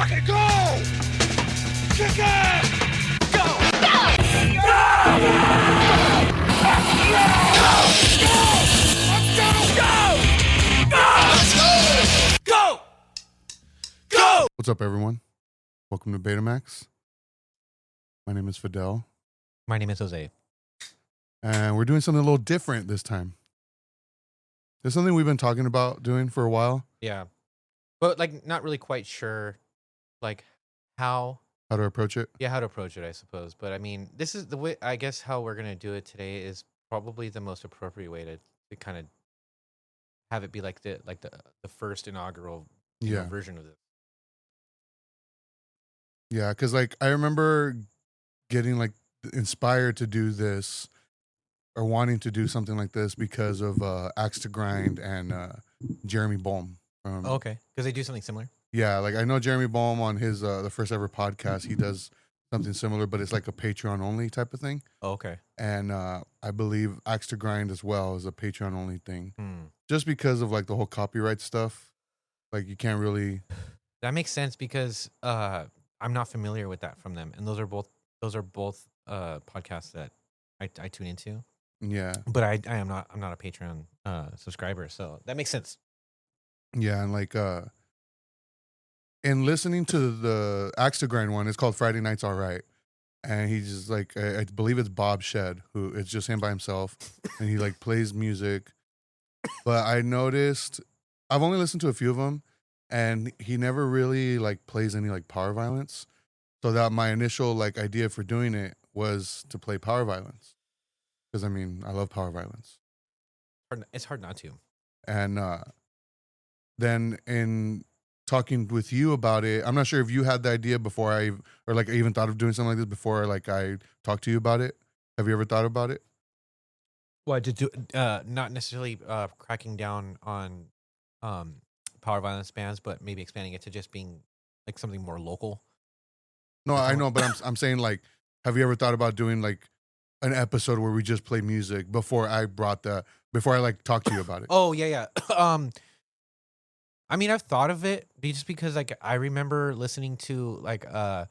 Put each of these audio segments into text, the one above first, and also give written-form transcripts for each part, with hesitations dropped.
fucking go! Kick ass! Go! Go! Go! Go! Go! What's up, everyone? Welcome to BETAMAX. My name is Fidel, My name is Jose. and we're doing something a little different this time. There's something we've been talking about doing for a while. Yeah. But like not really quite sure like how How to approach it. how to approach it, I suppose. But I mean, this is the way I guess how we're gonna do it today is probably the most appropriate way to kind of have it be like the first inaugural Yeah. version of this. Yeah, because like I remember getting like inspired to do this or wanting to do something like this because of Axe to Grind and Jeremy Bohm. Okay. Because they do something similar. Yeah, like I know Jeremy Bohm on his the first ever podcast. He does something similar, but it's like a Patreon only type of thing. Oh, okay. And I believe Axe to Grind as well is a Patreon only thing. Hmm. Just because of like the whole copyright stuff. Like you can't really. That makes sense because I'm not familiar with that from them. And those are both podcasts that I tune into. Yeah. But I'm not a Patreon subscriber, so that makes sense. Yeah, and like in listening to the Axe to Grind one, it's called Friday Night's All Right. And he's just like I believe it's Bob Shed, who it's just him by himself, and he like plays music. But I noticed I've only listened to a few of them, and he never really like plays any like power violence. So that my initial like idea for doing it was to play power violence. Because I mean, I love power violence. It's hard not to. And then in talking with you about it, I'm not sure if you had the idea before I even thought of doing something like this before like I talked to you about it. Have you ever thought about it? Well, to do not necessarily cracking down on power violence bands, but maybe expanding it to just being like something more local. No, I know, but I'm saying like, have you ever thought about doing like an episode where we just play music before I like talked to you about it? Oh yeah. I mean, I've thought of it just because like I remember listening to like an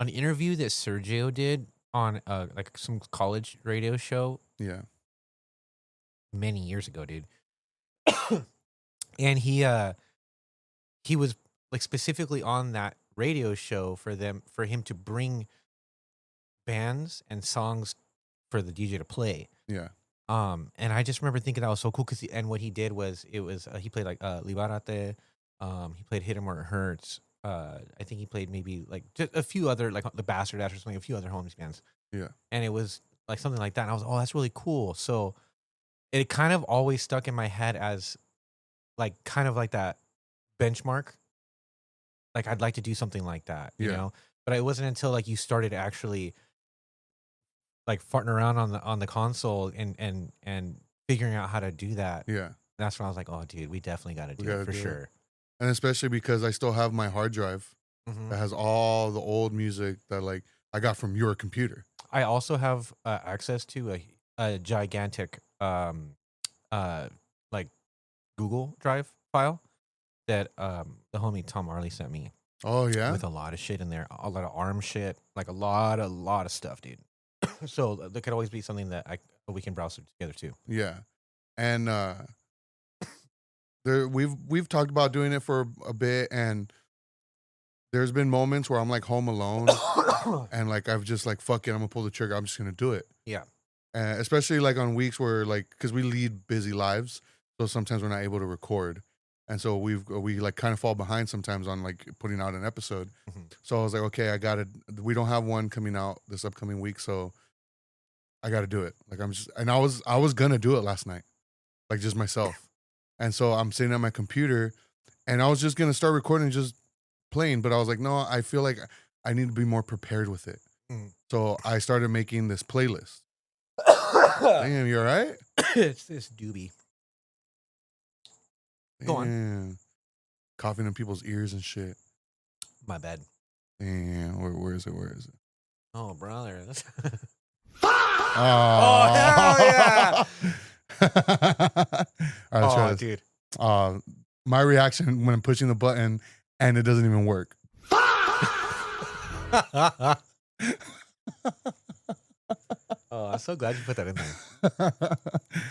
interview that Sergio did on like some college radio show Yeah. many years ago, dude. And he was like specifically on that radio show for him to bring bands and songs for the DJ to play. Yeah. And I just remember thinking that was so cool because and what he did was he played like Liberate, he played Hit 'Em Where It Hurts. I think he played maybe like just a few other like the Bastard Ash or something, a few other homies bands. Yeah. And it was like something like that. And I was, oh, that's really cool. So it kind of always stuck in my head as like kind of like that benchmark. Like I'd like to do something like that, you know. But it wasn't until like you started actually like farting around on the console and figuring out how to do that. Yeah. That's when I was like, oh, dude, we definitely got to do it for sure. And especially because I still have my hard drive Mm-hmm. that has all the old music that like I got from your computer. I also have access to a gigantic like Google Drive file that the homie Tom Marley sent me. Oh yeah. With a lot of shit in there, a lot of ARM shit, like a lot of stuff, dude. So there could always be something that we can browse together too. Yeah. And we've talked about doing it for a bit, and there's been moments where I'm like home alone and like I've just like fuck it, I'm gonna pull the trigger, I'm just gonna do it. Yeah. Especially like on weeks where like because we lead busy lives, so sometimes we're not able to record, and so we like kind of fall behind sometimes on like putting out an episode. Mm-hmm. So I was like, okay, we don't have one coming out this upcoming week, so I got to do it. Like I was gonna do it last night, like just myself. And so I'm sitting at my computer and I was just gonna start recording, just playing, but I was like, no, I feel like I need to be more prepared with it. So I started making this playlist. Damn, you all right? It's this doobie. Go on. Coughing in people's ears and shit. My bad. Damn, where is it? Oh, brother. Oh, hell yeah. All right, let's try this. Dude. my reaction when I'm pushing the button and it doesn't even work. Oh, I'm so glad you put that in there.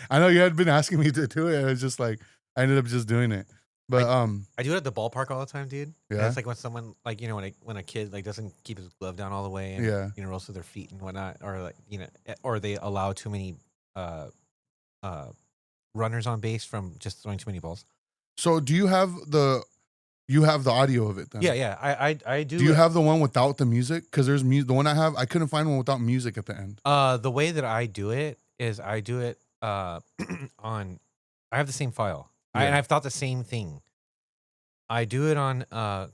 I know you had been asking me to do it. It's just like I ended up just doing it. But I do it at the ballpark all the time, dude. And Yeah? it's like when someone like when a kid like doesn't keep his glove down all the way and Yeah. rolls with their feet and whatnot, or like or they allow too many runners on base from just throwing too many balls. So do you have the audio of it then? Yeah. I do. Do you have the one without the music? Because there's the one I have. I couldn't find one without music at the end. The way that I do it is I do it on. I have the same file. Yeah. And I've thought the same thing. I do it on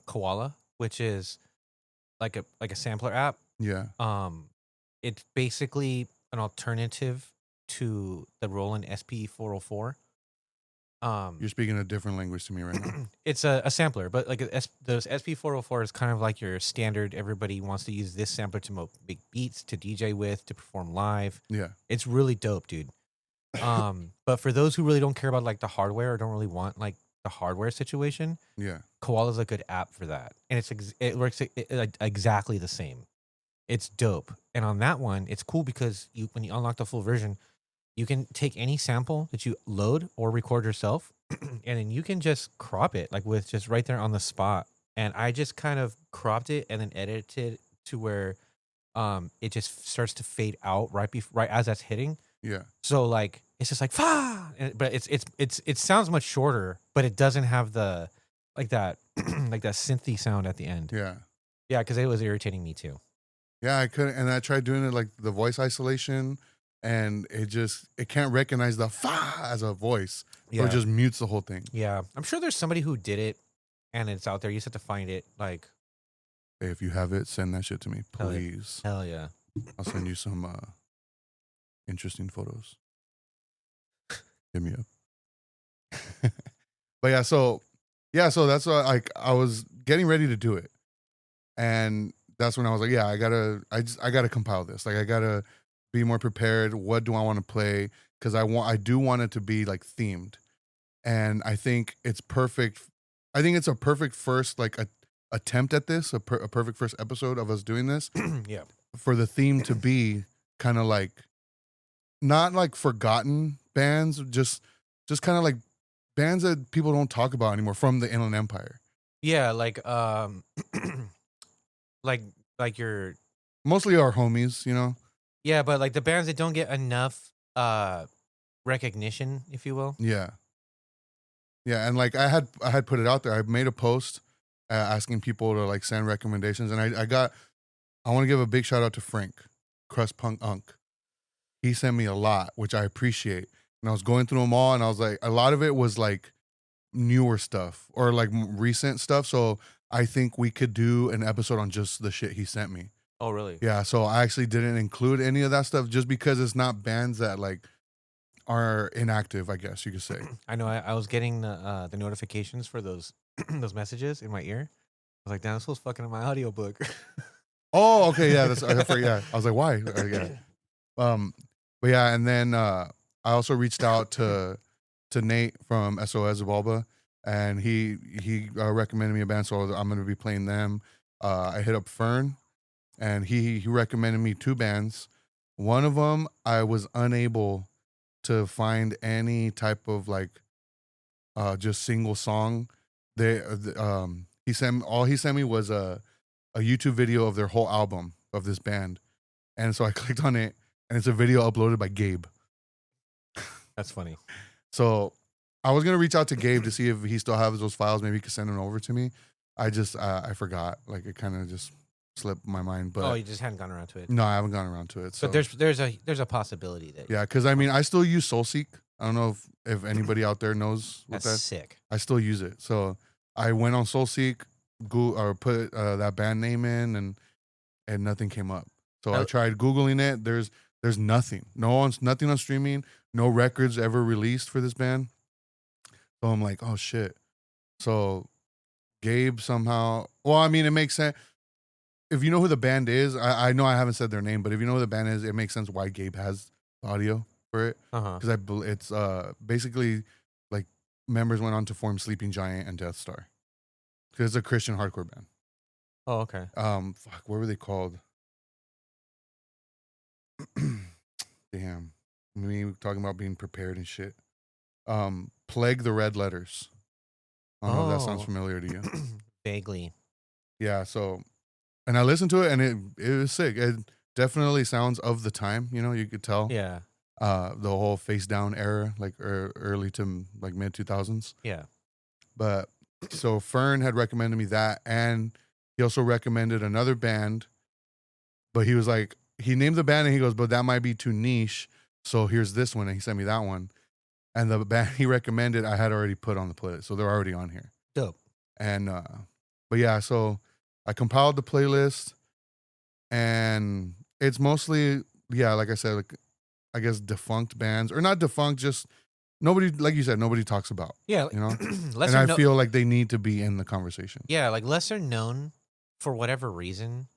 Koala, which is like a sampler app. Yeah. It's basically an alternative to the Roland SP 404. You're speaking a different language to me right now. It's a sampler, but like those SP 404 is kind of like your standard. Everybody wants to use this sampler to make beats, to DJ with, to perform live. Yeah. It's really dope, dude. But for those who really don't care about like the hardware or don't really want like the hardware situation, Yeah. Koala's a good app for that, and it works exactly the same. It's dope, and on that one, it's cool because when you unlock the full version, you can take any sample that you load or record yourself, and then you can just crop it like with just right there on the spot. And I just kind of cropped it and then edited to where it just starts to fade out right as that's hitting. Yeah. So like it's just like but it sounds much shorter, but it doesn't have the like that like that synthy sound at the end. Yeah. Yeah, because it was irritating me too. Yeah, I couldn't, and I tried doing it like the voice isolation, and it can't recognize the fa as a voice, or it just mutes the whole thing. Yeah, I'm sure there's somebody who did it, and it's out there. You just have to find it. Like, Hey, if you have it, send that shit to me, please. hell yeah. I'll send you some interesting photos. Hit me up. But so that's why like I was getting ready to do it, and that's when I was like, yeah, I gotta compile this. Like I gotta be more prepared. What do I want to play? Because I do want it to be like themed, and I think it's perfect. I think it's a perfect first like attempt at this, a perfect first episode of us doing this. Yeah. For the theme to be kind of like not like forgotten bands, just kind of like bands that people don't talk about anymore from the Inland Empire. Yeah, like like your Mostly our homies, you know. yeah, but like the bands that don't get enough recognition, if you will. Yeah. Yeah, and like I had put it out there. I made a post asking people to like send recommendations, and I want to give a big shout out to Frank, Crust Punk Unk. He sent me a lot, which I appreciate. And I was going through them all, and I was like, a lot of it was like newer stuff or like recent stuff. So I think we could do an episode on just the shit he sent me. Oh, really? Yeah, so I actually didn't include any of that stuff just because it's not bands that like are inactive, I guess you could say. I know. I was getting the notifications for those those messages in my ear. I was like, damn, this was fucking in my audiobook. Oh, okay, yeah, yeah. I was like, why? Yeah. But yeah, and then I also reached out to Nate from SOS Zabalba, and he recommended me a band, so I'm going to be playing them. I hit up Fern, and he recommended me two bands. One of them I was unable to find any type of like just single song. He sent me was a YouTube video of their whole album of this band, and so I clicked on it, and it's a video uploaded by Gabe. That's funny. So I was gonna reach out to Gabe to see if he still has those files. Maybe he could send them over to me. I forgot. Like it kind of just slipped my mind. But you just hadn't gone around to it. no, I haven't gone around to it. So But there's a possibility that yeah, because I mean, I still use SoulSeek. I don't know if anybody out there knows what that's that. sick. I still use it. So I went on SoulSeek, put that band name in, and nothing came up. So I tried Googling it. There's nothing. Nothing on streaming. No records ever released for this band. So I'm like, oh shit. So Gabe somehow. Well, I mean, it makes sense. If you know who the band is, I know I haven't said their name, but if you know who the band is, it makes sense why Gabe has audio for it. Uh-huh. Because it's basically like members went on to form Sleeping Giant and Death Star. Because it's a Christian hardcore band. Oh, okay. Fuck, what were they called? Damn. Me talking about being prepared and shit. Plague the Red Letters. I don't know if that sounds familiar to you. Vaguely. Yeah, so, and I listened to it and it was sick. It definitely sounds of the time, you know, you could tell. Yeah. The whole face down era, like early to like mid 2000s. Yeah. But so Fern had recommended me that, and he also recommended another band. But he was like, he named the band and he goes, but that might be too niche. So here's this one, and he sent me that one. And the band he recommended, I had already put on the playlist, so they're already on here. Dope. And but yeah, so I compiled the playlist, and it's mostly, yeah, like I said, like I guess defunct bands, or not defunct, just nobody, like you said, nobody talks about. Yeah. You know, lesser and I feel like they need to be in the conversation. Yeah, like lesser known for whatever reason,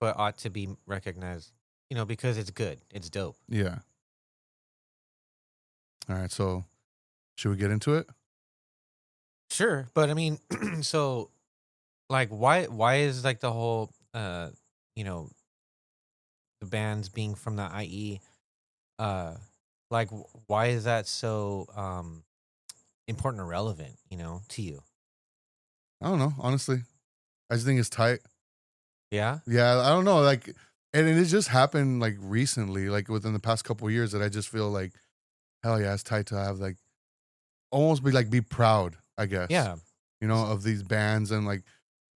but ought to be recognized. You know, because it's good, it's dope. Yeah. All right, so should we get into it? Sure, but I mean, so like, why is like the whole you know, the bands being from the IE, like why is that so important or relevant, you know, to you? I don't know, honestly. I just think it's tight. Yeah. Yeah, I don't know, like, and it just happened like recently, like within the past couple of years, that I just feel like, hell yeah, it's tight to have like almost be proud, I guess. Yeah. You know, of these bands and like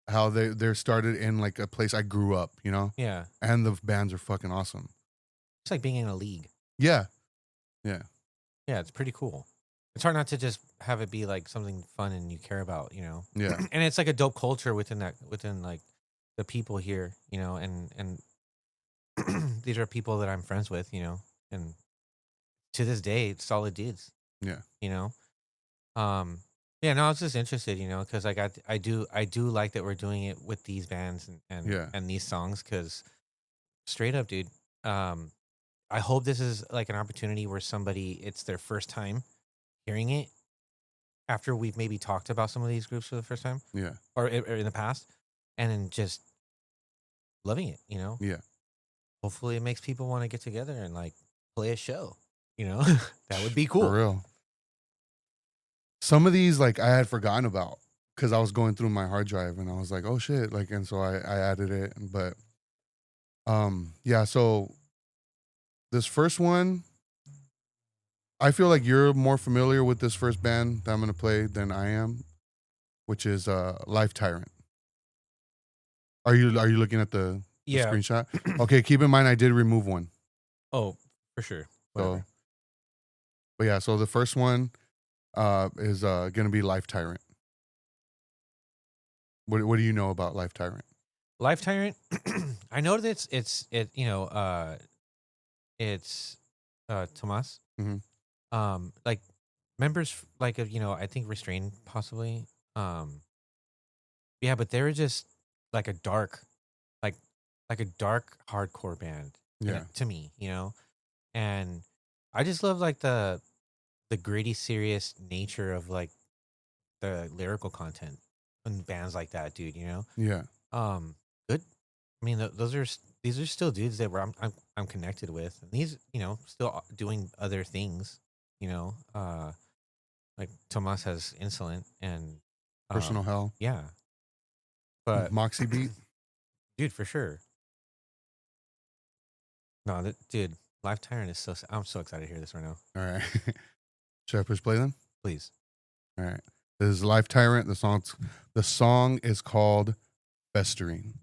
how they're started in like a place I grew up, you know? Yeah. And the bands are fucking awesome. It's like being in a league. Yeah. Yeah. Yeah, it's pretty cool. It's hard not to just have it be like something fun and you care about, you know? Yeah. And it's like a dope culture within like the people here, you know, and these are people that I'm friends with, you know, and to this day, it's solid dudes. Yeah. You know? Yeah, no, I was just interested, you know, because like I do like that we're doing it with these bands and these songs, because straight up, dude, I hope this is like an opportunity where somebody, it's their first time hearing it after we've maybe talked about some of these groups for the first time. Yeah. Or in the past, and then just loving it, you know? Yeah. Hopefully it makes people want to get together and like play a show, you know? That would be cool. For real. Some of these, like, I had forgotten about because I was going through my hard drive and I was like, oh shit. Like, and so I added it. But, yeah, so this first one, I feel like you're more familiar with this first band that I'm going to play than I am, which is Life Tyrant. Are you looking at the screenshot? Okay, keep in mind I did remove one. Oh, for sure. So, but yeah, so the first one is gonna be Life Tyrant. What do you know about Life Tyrant? Life Tyrant, I know that it's Tomas. Mhm. Like members like of, you know, I think Restrained possibly. Yeah, but they were just like a dark hardcore band. Yeah. To me, you know, and I just love like the gritty, serious nature of like the lyrical content in bands like that, dude. You know, Yeah. good. I mean, these are still dudes that I'm connected with, and these, you know, still doing other things. You know, like Tomas has Insolent and Personal Hell. Yeah, but Moxie Beat. dude, for sure. No, dude, Life Tyrant is so. I'm so excited to hear this right now. All right. Should I push play then? Please. All right. This is Life Tyrant. The song is called Festering.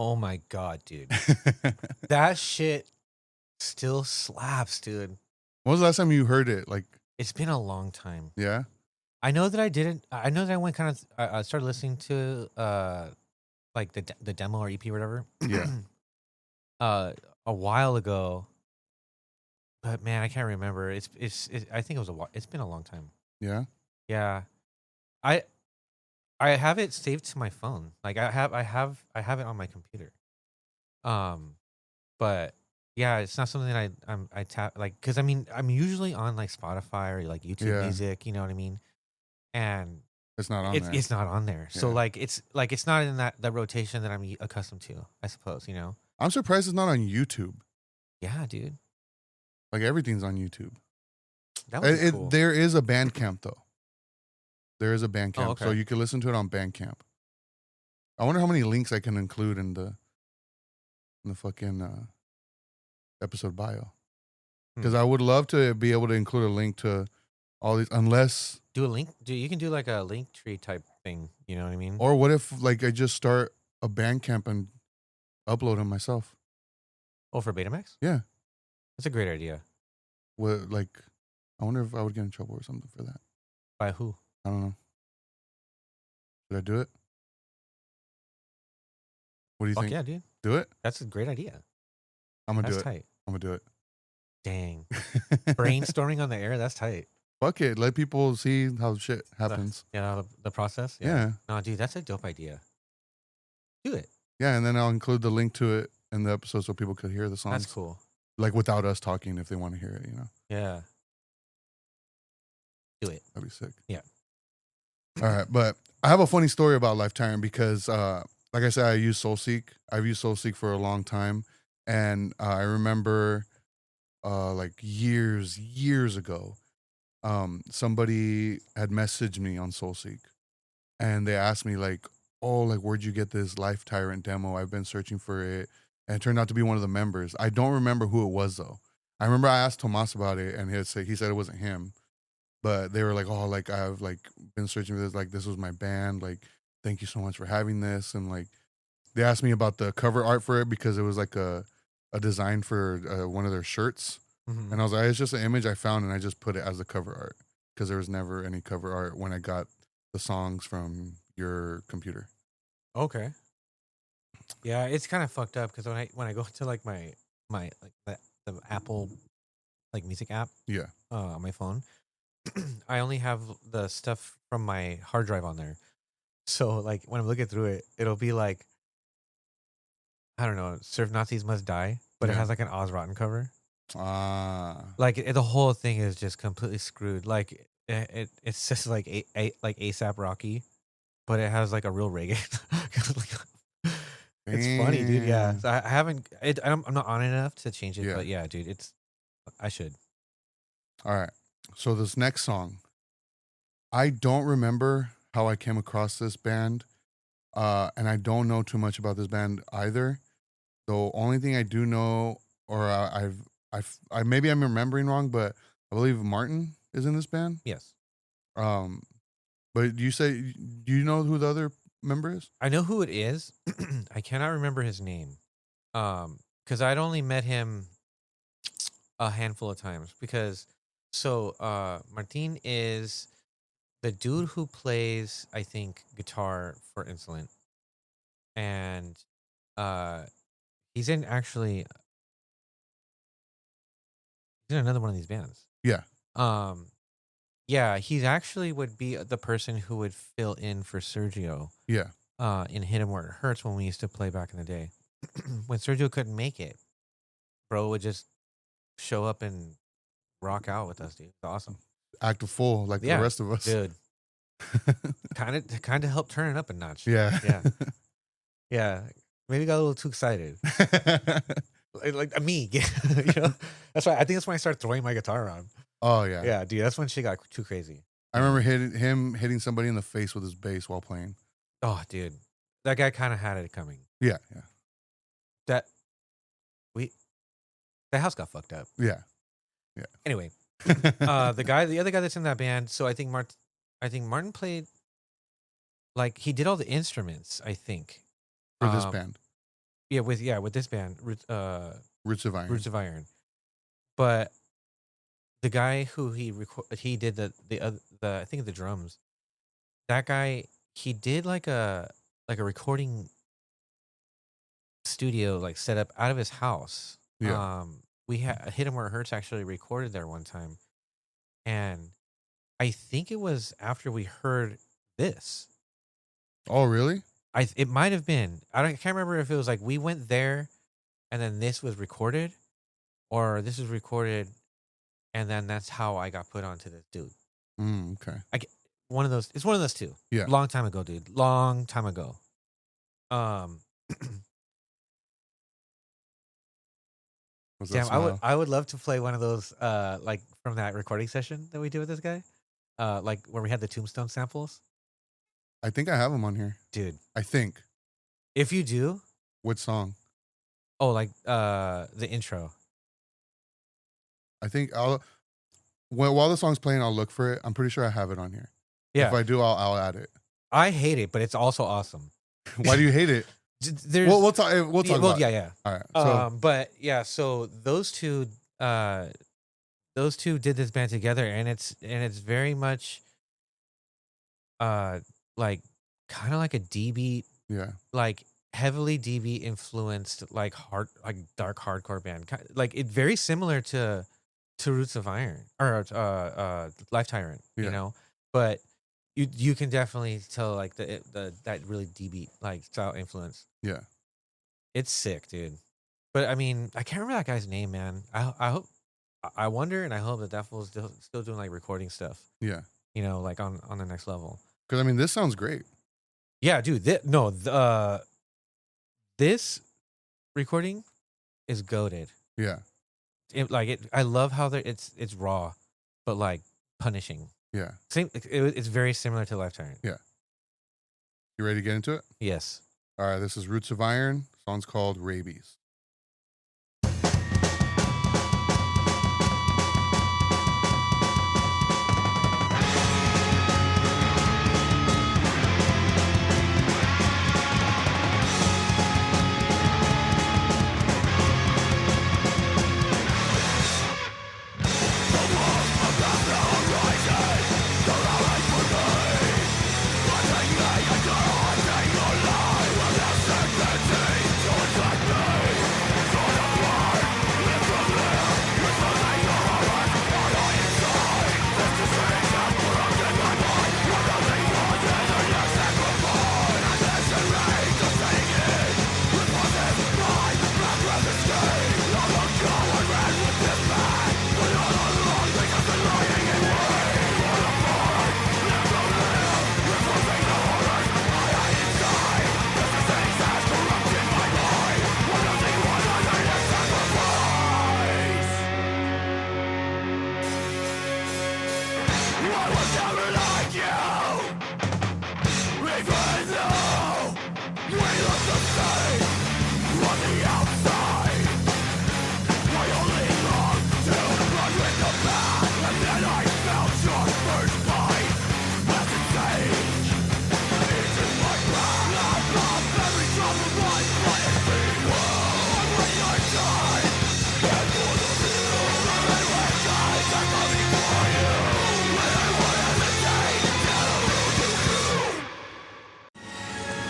Oh my god, dude. That shit still slaps, dude. When was the last time you heard it? Like, It's been a long time. yeah, I know that I didn't. I know that I went kind of. I started listening to like the demo or EP or whatever. yeah. A while ago, but man, I can't remember. I think it was a while. It's been a long time. Yeah. Yeah, I I have it saved to my phone. Like I have it on my computer. Um, but yeah, it's not something that I tap like because I mean I'm usually on like Spotify or like YouTube Yeah. Music. You know what I mean? And It's not on there. it's not on there. So Yeah. like it's not in that rotation that I'm accustomed to, I suppose, you know. I'm surprised it's not on YouTube. Yeah, dude. Like everything's on YouTube. That would be cool. There is a Bandcamp though. There is a Bandcamp, Oh, okay. so you can listen to it on Bandcamp. I wonder how many links I can include in the fucking episode bio. Because I would love to be able to include a link to all these, unless Do a link. You can do like a link tree type thing, you know what I mean? or what if like I just start a Bandcamp and upload them myself? Oh, for Betamax? Yeah. That's a great idea. What like I wonder if I would get in trouble or something for that. By who? I don't know. Should I do it? What do you Fuck think? yeah, dude. Do it? That's a great idea. I'm gonna That's do it. tight. I'm gonna do it. Dang. Brainstorming on the air, that's tight. Fuck it. Let people see how shit happens. Yeah, the process. Yeah. No, dude, that's a dope idea. Do it. Yeah, and then I'll include the link to it in the episode so people could hear the songs. That's cool. Like without us talking if they want to hear it, you know. Yeah. Do it. That'd be sick. Yeah. All right. But I have a funny story about Lifetime because like I said, I use SoulSeek. I've used SoulSeek for a long time. And I remember like years ago, somebody had messaged me on SoulSeek and they asked me like, oh, like where'd you get this Life Tyrant demo? I've been searching for it. And it turned out to be one of the members. I don't remember who it was though. I remember I asked Tomas about it and he said it wasn't him. But they were like, oh, like I've like been searching for this. Like this was my band. Like, thank you so much for having this. And like, they asked me about the cover art for it because it was like a design for one of their shirts. Mhm. And I was like, it's just an image I found and I just put it as the cover art because there was never any cover art when I got the songs from your computer. Okay. Yeah, it's kind of fucked up because when I go to like my like the Apple like music app Yeah. on my phone, I only have the stuff from my hard drive on there. So like when I'm looking through it, it'll be like I don't know, "Surf Nazis Must Die," but it Yeah. has like an Oz Rotten cover. Ah. Like the whole thing is just completely screwed. Like it's just like like ASAP Rocky, but it has like a real reggae. It's funny, dude. Yeah, Damn. so I haven't. I'm not on it enough to change it, Yeah. but yeah, dude, I should. All right. So this next song, I don't remember how I came across this band, and I don't know too much about this band either. The only thing I do know, or I maybe I'm remembering wrong, but I believe Martin is in this band. Yes, But do you know who the other member is? I know who it is. I cannot remember his name, because I'd only met him a handful of times. Because Martin is the dude who plays, I think, guitar for Insolent, and he's in another one of these bands. Yeah. Yeah, he actually would be the person who would fill in for Sergio Yeah. in Hit 'Em Where It Hurts when we used to play back in the day. When Sergio couldn't make it, bro would just show up and rock out with us, dude. It's awesome. Act a fool like the rest of us. Dude. kind of helped turn it up a notch. Yeah. Yeah. Yeah. Maybe got a little too excited. Like me. You know? I think that's when I started throwing my guitar around. Oh yeah. Yeah, dude, that's when shit got too crazy. I remember hitting somebody in the face with his bass while playing. Oh, dude. That guy kind of had it coming. Yeah. Yeah. That house got fucked up. Yeah. Anyway, the other guy that's in that band. So I think Martin played, like he did all the instruments. I think For this band. with this band, Roots of Iron. Roots of Iron. But the guy who he did the I think the drums. That guy, he did like a recording studio like set up out of his house. Yeah. We hit him where it hurts actually recorded there one time, and I think it was after we heard this. Oh, really? It might have been. I can't remember if it was like we went there, and then this was recorded, or this was recorded, and then that's how I got put onto this dude. Okay. One of those. It's one of those two. Yeah. Long time ago, dude. Long time ago. What's Damn, that I smile? would love to play one of those like from that recording session that we did with this guy. Like where we had the Tombstone samples. I think I have them on here. Dude. I think. If you do, What song? oh like the intro. I think while the song's playing, I'll look for it. I'm pretty sure I have it on here. Yeah. If I do, I'll add it. I hate it, but it's also awesome. Why do you hate it? There's We'll talk. We'll talk about it. yeah. All right. So But yeah, so those two did this band together, and it's very much like kind of like a D beat, yeah. like heavily D beat influenced, like dark hardcore band, like it very similar to Roots of Iron or Life Tyrant, Yeah. you know, but you can definitely tell like that really D beat like style influence. Yeah. It's sick, dude. But I mean, I can't remember that guy's name, man. I hope, I wonder, and I hope that fool's still doing like recording stuff. Yeah. You know, like on the next level. Because I mean, this sounds great. Yeah, dude. This recording is goated. Yeah. I love how it's raw, but like punishing. Yeah. It's very similar to Life Tyrant. Yeah. You ready to get into it? Yes. All right. This is Roots of Iron. Song's called Rabies.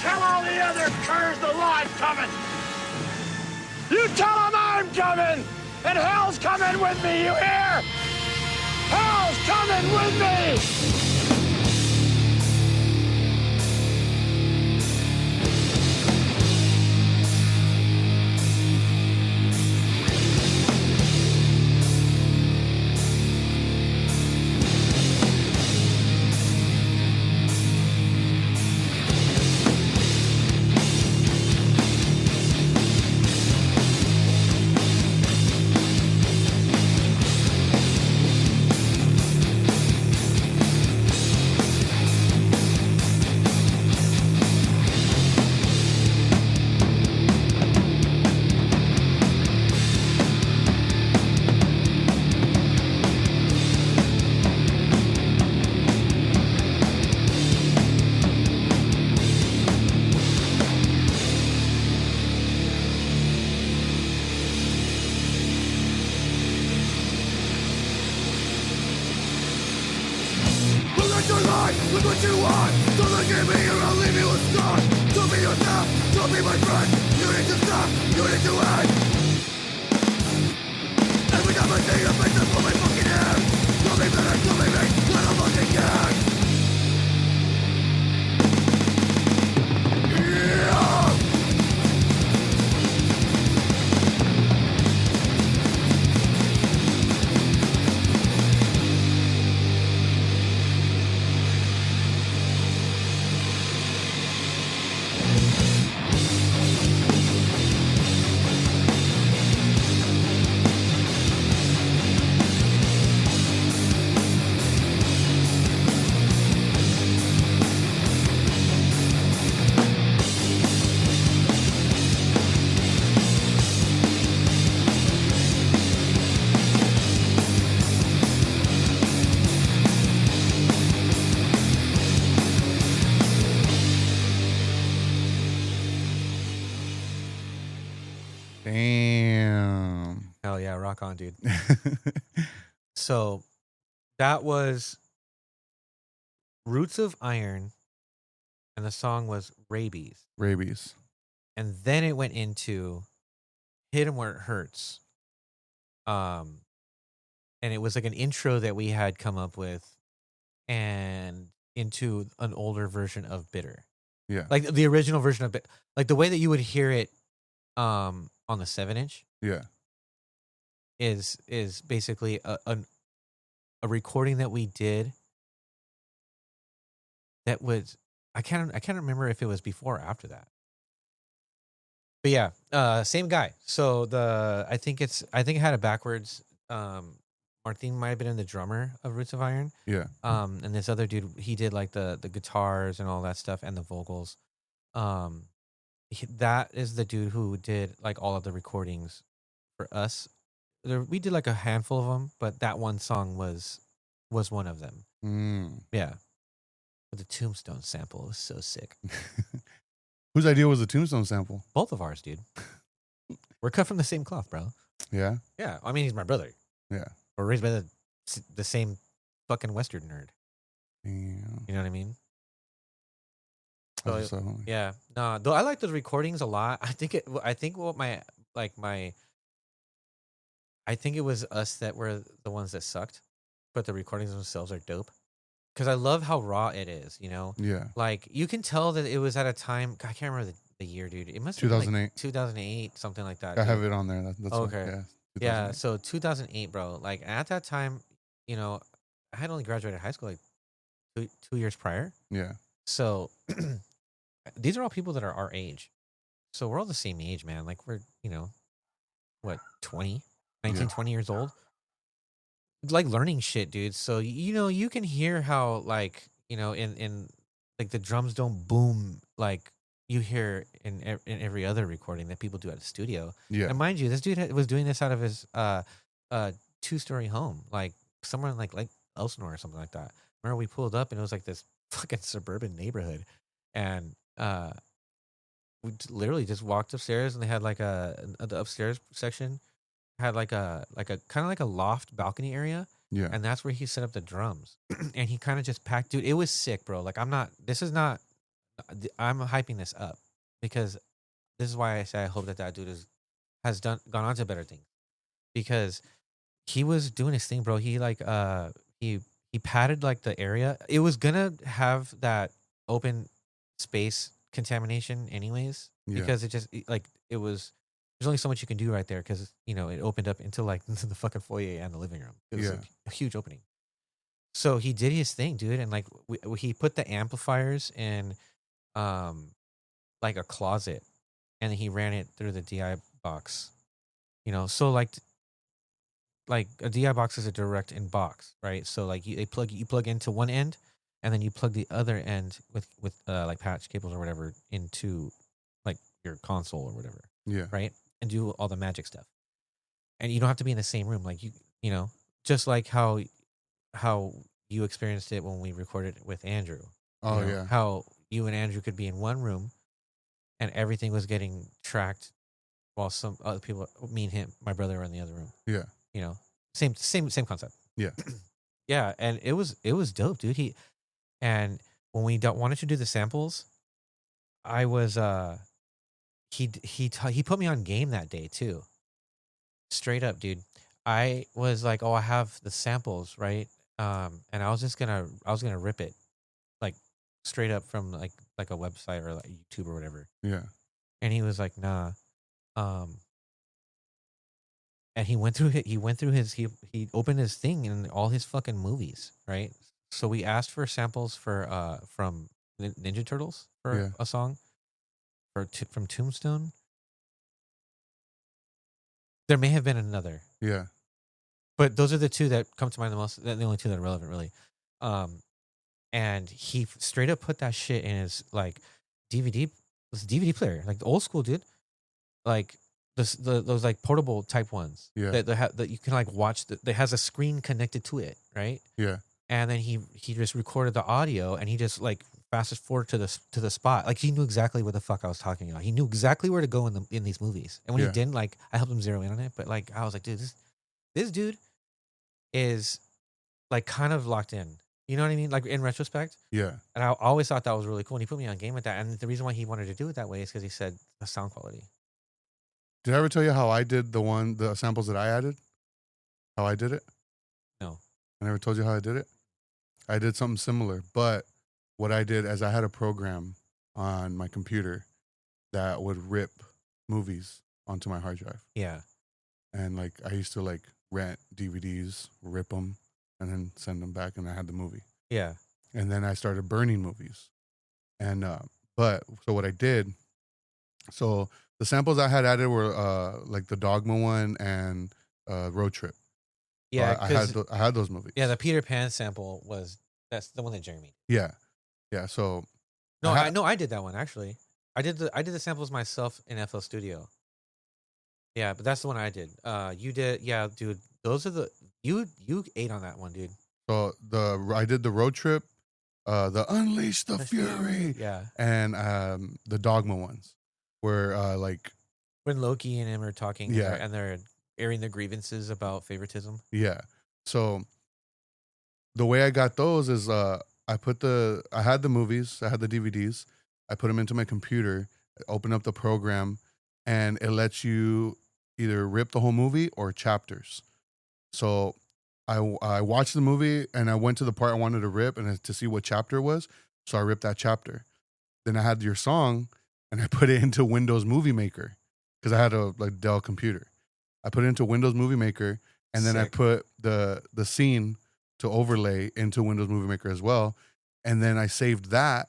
Tell all the other curs the line's coming. You tell them I'm coming, and hell's coming with me, you hear? Hell's coming with me! yourself. Don't be my friend. You need to stop. You need to end. Every time I see your face, I pull my fucking hair. Tell me better, tell me me, that I'm fucking dead. Yeah. Damn. Hell yeah, rock on, dude. So that was Roots of Iron, and the song was Rabies. Rabies. And then it went into Hit 'Em Where It Hurts. And it was like an intro that we had come up with, and into an older version of Bitter. Yeah. Like the original version of Bitter. Like the way that you would hear it on the 7-inch Yeah. is basically a recording that we did that was I can't remember if it was before or after that. But yeah, same guy. So I think it had it backwards. Martin might have been the drummer of Roots of Iron. Yeah. And this other dude, he did like the guitars and all that stuff and the vocals. That is the dude who did like all of the recordings for us. We did like a handful of them, but that one song was one of them. Yeah. With the Tombstone sample, it was so sick. Whose idea was the Tombstone sample? Both of ours, dude. We're cut from the same cloth, bro. Yeah. Yeah, I mean he's my brother. Yeah. We're raised by the same fucking Western nerd. Damn. You know what I mean? That's So, so yeah, no, though I like those recordings a lot. I think it was us that were the ones that sucked, but the recordings themselves are dope. Because I love how raw it is, you know? Yeah. Like, you can tell that it was at a time, I can't remember the year, dude. It must have been 2008. like 2008, something like that. I dude. have it on there. That's Okay. yeah. Yeah, 2008. so 2008, bro. Like, at that time, you know, I had only graduated high school like two years prior. Yeah. So, these are all people that are our age. So, we're all the same age, man. Like, we're, you know, what, 20? 19, 20 years old? Like learning shit, dude. So you know you can hear how like you know in like the drums don't boom like you hear in every other recording that people do at a studio. Yeah. And mind you, this dude was doing this out of his 2-story home, like somewhere in like Elsinore or something like that. Remember we pulled up and it was like this fucking suburban neighborhood, and we literally just walked upstairs and they had like the upstairs section had like a kind of like a loft balcony area. Yeah. And that's where he set up the drums. And he kind of just packed, dude, it was sick, bro. Like I'm hyping this up because this is why I say I hope that dude has gone on to better things, because he was doing his thing, bro. He like he padded like the area. It was gonna have that open space contamination anyways, Yeah. because there's only so much you can do right there because you know it opened up into like into the fucking foyer and the living room. It was Yeah. like a huge opening. So he did his thing, dude, and like he put the amplifiers in like a closet, and then he ran it through the DI box. You know, so like a DI box is a direct in box, right? So like you plug into one end, and then you plug the other end with like patch cables or whatever into like your console or whatever, Yeah. right? And do all the magic stuff. And you don't have to be in the same room, like you know, just like how you experienced it when we recorded with Andrew. Oh You know, yeah. how you and Andrew could be in one room, and everything was getting tracked, while some other people, me and him, my brother, were in the other room. Yeah. You know, same concept. Yeah. Yeah, and it was dope, dude. And when we wanted to do the samples, I was he put me on game that day too. Straight up, dude. I was like, oh, I have the samples, right? And I was gonna rip it, like straight up from like a website or like YouTube or whatever. Yeah. And he was like, nah. And he went through he opened his thing and all his fucking movies, right? So we asked for samples for from Ninja Turtles for Yeah. a song from Tombstone. There may have been another, Yeah. but those are the two that come to mind the most. They're the only two that are relevant, really. And he straight up put that shit in his like DVD, this DVD player, like the old school, dude. Like those like portable type ones. Yeah. That you can like watch. That has a screen connected to it, right? Yeah. And then he just recorded the audio and he just like fast forward to the spot. Like he knew exactly what the fuck I was talking about. He knew exactly where to go in these movies. And when Yeah. he didn't, like I helped him zero in on it. But like I was like, dude, this dude is like kind of locked in. You know what I mean? Like in retrospect. Yeah. And I always thought that was really cool. And he put me on game with that. And the reason why he wanted to do it that way is because he said the sound quality. Did I ever tell you how I did the samples that I added? How I did it? No. I never told you how I did it. I did something similar, but what I did is I had a program on my computer that would rip movies onto my hard drive. Yeah. And like I used to like rent DVDs, rip them, and then send them back, and I had the movie. Yeah. And then I started burning movies. And but so what I did, so the samples I had added were like the Dogma one and Road Trip. Yeah. I had those movies. Yeah, the Peter Pan sample that's the one that Jeremy. Yeah. Yeah. So No, I did that one actually. I did the samples myself in FL Studio. Yeah, but that's the one I did. You did, yeah, dude. Those are you ate on that one, dude. So I did the Road Trip, the Unleash the Fury, yeah, and the Dogma ones, where like when Loki and him are talking, yeah, and they're airing their grievances about favoritism. Yeah. So the way I got those is I had the movies, I had the DVDs, I put them into my computer, open up the program, and it lets you either rip the whole movie or chapters. So I watched the movie and I went to the part I wanted to rip and to see what chapter it was. So I ripped that chapter. Then I had your song and I put it into Windows Movie Maker because I had a like Dell computer. I put it into Windows Movie Maker and then I put the scene to overlay into Windows Movie Maker as well. And then I saved that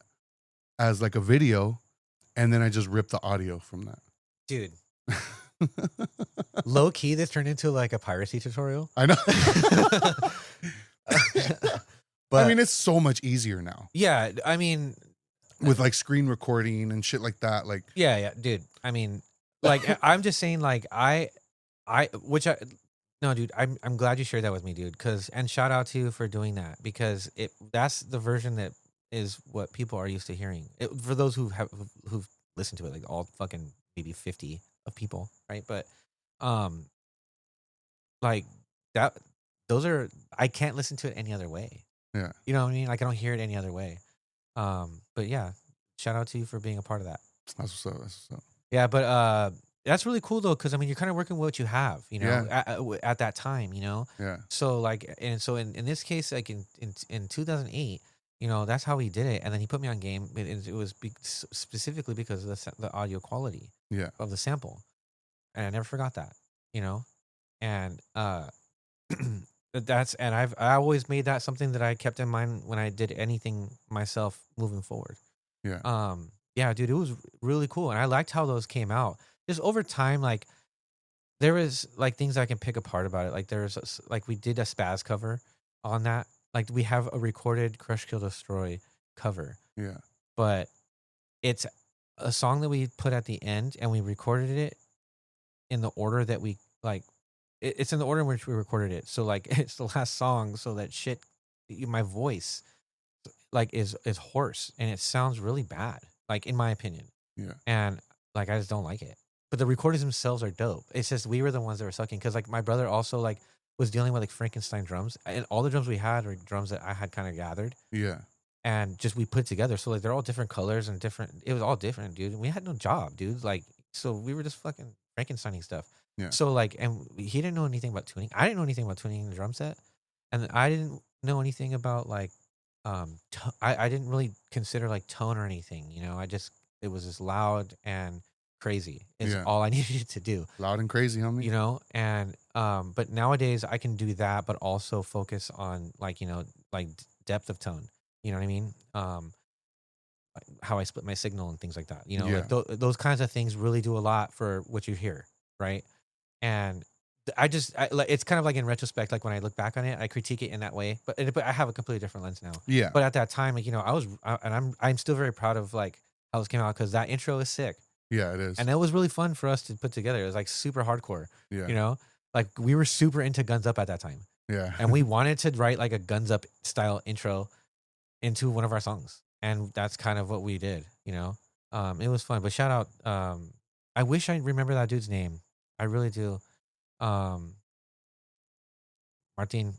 as like a video and then I just ripped the audio from that. Dude. Low key, this turned into like a piracy tutorial. I know. But I mean, it's so much easier now. Yeah, I mean, with like screen recording and shit like that. Like, yeah, dude. I mean, like, I'm just saying, like, no, dude. I'm glad you shared that with me, dude. And shout out to you for doing that because that's the version that is what people are used to hearing. For those who've listened to it, like all fucking maybe 50 of people, right? But like that, I can't listen to it any other way. Yeah, you know what I mean? Like I don't hear it any other way. But yeah, shout out to you for being a part of that. That's what's up. Yeah, but that's really cool though, because I mean you're kind of working with what you have, you know, at that time, you know. Yeah. So like, and so in this case, like in 2008, you know, that's how he did it, and then he put me on game. It was specifically because of the audio quality. Yeah. Of the sample, and I never forgot that, you know, and I always made that something that I kept in mind when I did anything myself moving forward. Yeah. Yeah, dude, it was really cool, and I liked how those came out. Just over time, like there was like things I can pick apart about it. Like there's like we did a Spaz cover on that. Like we have a recorded Crush Kill Destroy cover. Yeah. But it's a song that we put at the end, and we recorded it in the order that we like. It's in the order in which we recorded it. So like it's the last song. So that shit, my voice, like is hoarse and it sounds really bad. Like in my opinion. Yeah. And like I just don't like it. But the recordings themselves are dope. It's just we were the ones that were sucking because like my brother also like was dealing with like Frankenstein drums, and all the drums we had were drums that I had kind of gathered. Yeah. and just we put it together. So like they're all different colors and different. It was all different, dude. We had no job, dude. Like so we were just fucking Frankensteining stuff. Yeah. So like, and he didn't know anything about tuning. I didn't know anything about tuning the drum set, and I didn't know anything about like, I didn't really consider like tone or anything. You know, it was just loud and crazy is Yeah. all I needed to do. Loud and crazy, homie. You know, and but nowadays I can do that, but also focus on like, you know, like depth of tone. You know what I mean? How I split my signal and things like that. You know, Yeah. like those kinds of things really do a lot for what you hear, right? And like it's kind of like in retrospect, like when I look back on it, I critique it in that way, but I have a completely different lens now. Yeah. But at that time, like, you know, I'm still very proud of like how this came out because that intro is sick. Yeah, it is. And it was really fun for us to put together. It was like super hardcore. Yeah. You know, like we were super into Guns Up at that time. Yeah. And we wanted to write like a Guns Up style intro into one of our songs. And that's kind of what we did, you know. It was fun. But shout out, I wish I remember that dude's name. I really do. Martin,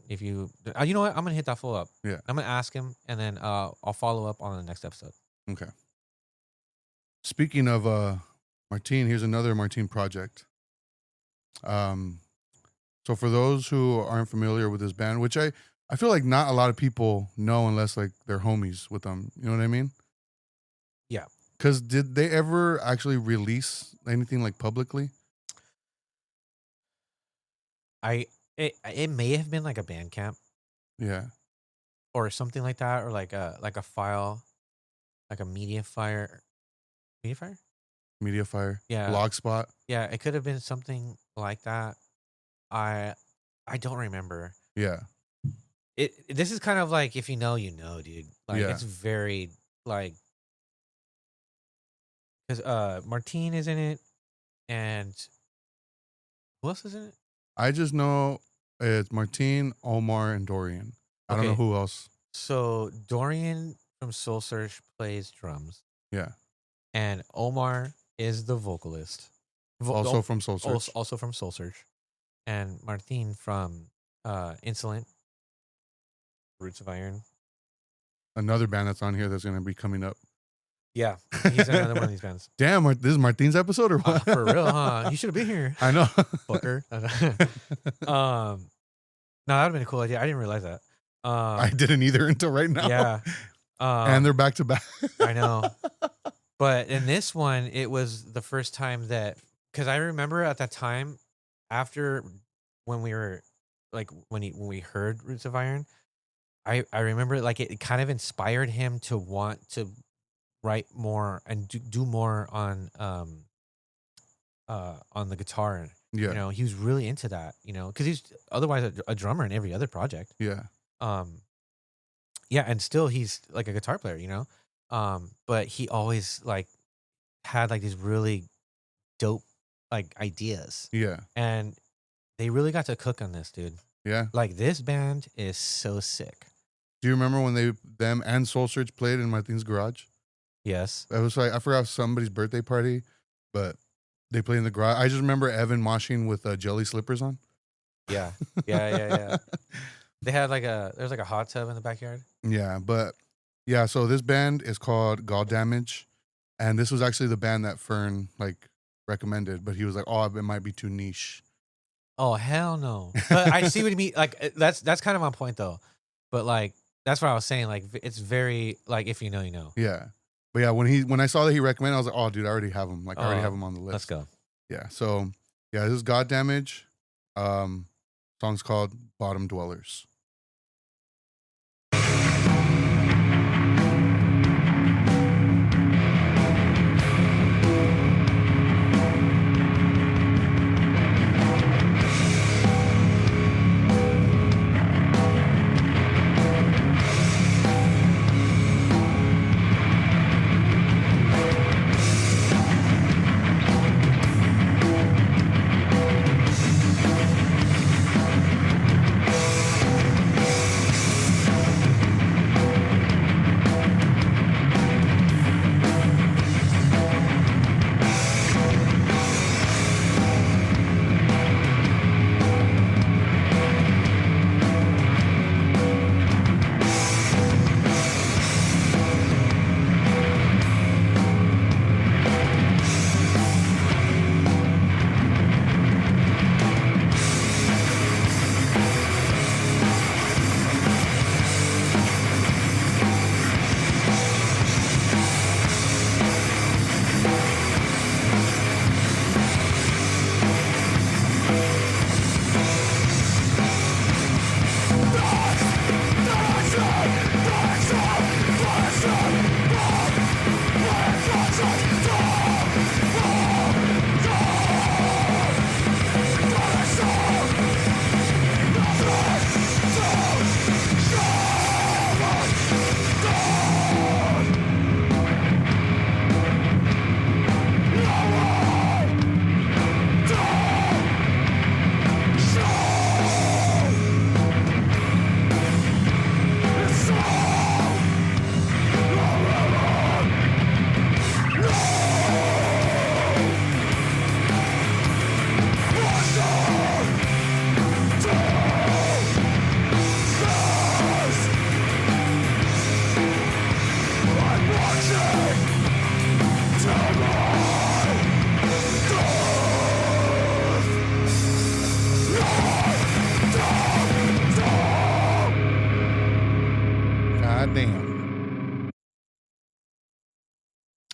if you know what, I'm gonna hit that follow up. Yeah. I'm gonna ask him and then I'll follow up on the next episode. Okay. Speaking of Martin, here's another Martin project. So for those who aren't familiar with this band, which I feel like not a lot of people know unless like they're homies with them. You know what I mean? Yeah. Because did they ever actually release anything like publicly? It may have been like a Bandcamp Yeah. or something like that, or like a file, like a Mediafire. Mediafire. Yeah. Blogspot. Yeah, it could have been something like that. I don't remember. Yeah. This is kind of like if you know, you know, dude. Like Yeah. it's very like because Martine is in it, and who else is in it? I just know it's Martin, Omar, and Dorian. I don't know Okay. who else. So Dorian from Soul Search plays drums, Yeah. and Omar is the vocalist. Also from Soul Search. Also from Soul Search, and Martine from Insolent, Roots of Iron. Another band that's on here that's going to be coming up. Yeah, he's in another one of these bands. Damn, this is Martin's episode or what? For real, huh? You should have been here, I know. fucker. No, that would have been a cool idea. I didn't realize that. I didn't either until right now. Yeah. And they're back to back. I know. But in this one, it was the first time that, because I remember at that time, after when we were like when we heard Roots of Iron, I remember like it kind of inspired him to want to write more and do more on the guitar. Yeah. You know, he was really into that, you know, because he's otherwise a drummer in every other project. Yeah. Yeah, and still he's like a guitar player, you know. But he always like had like these really dope like ideas. Yeah. And they really got to cook on this, dude. Yeah. Like this band is so sick. Do you remember when them and Soul Search played in Martin's garage? Yes. It was like, I forgot somebody's birthday party, but they played in the garage. I just remember Evan moshing with jelly slippers on. Yeah. Yeah. They had there's like a hot tub in the backyard. Yeah, but yeah, so this band is called God Damage, and this was actually the band that Fern like recommended, but he was like, "Oh, it might be too niche." Oh hell no! But I see what you mean. Like that's kind of my point though. But like that's what I was saying. Like it's very like if you know, you know. Yeah, but yeah, when I saw that he recommended, I was like, "Oh, dude, I already have him. Like I already have him on the list." Let's go. Yeah, so yeah, this is God Damage. Song's called Bottom Dwellers.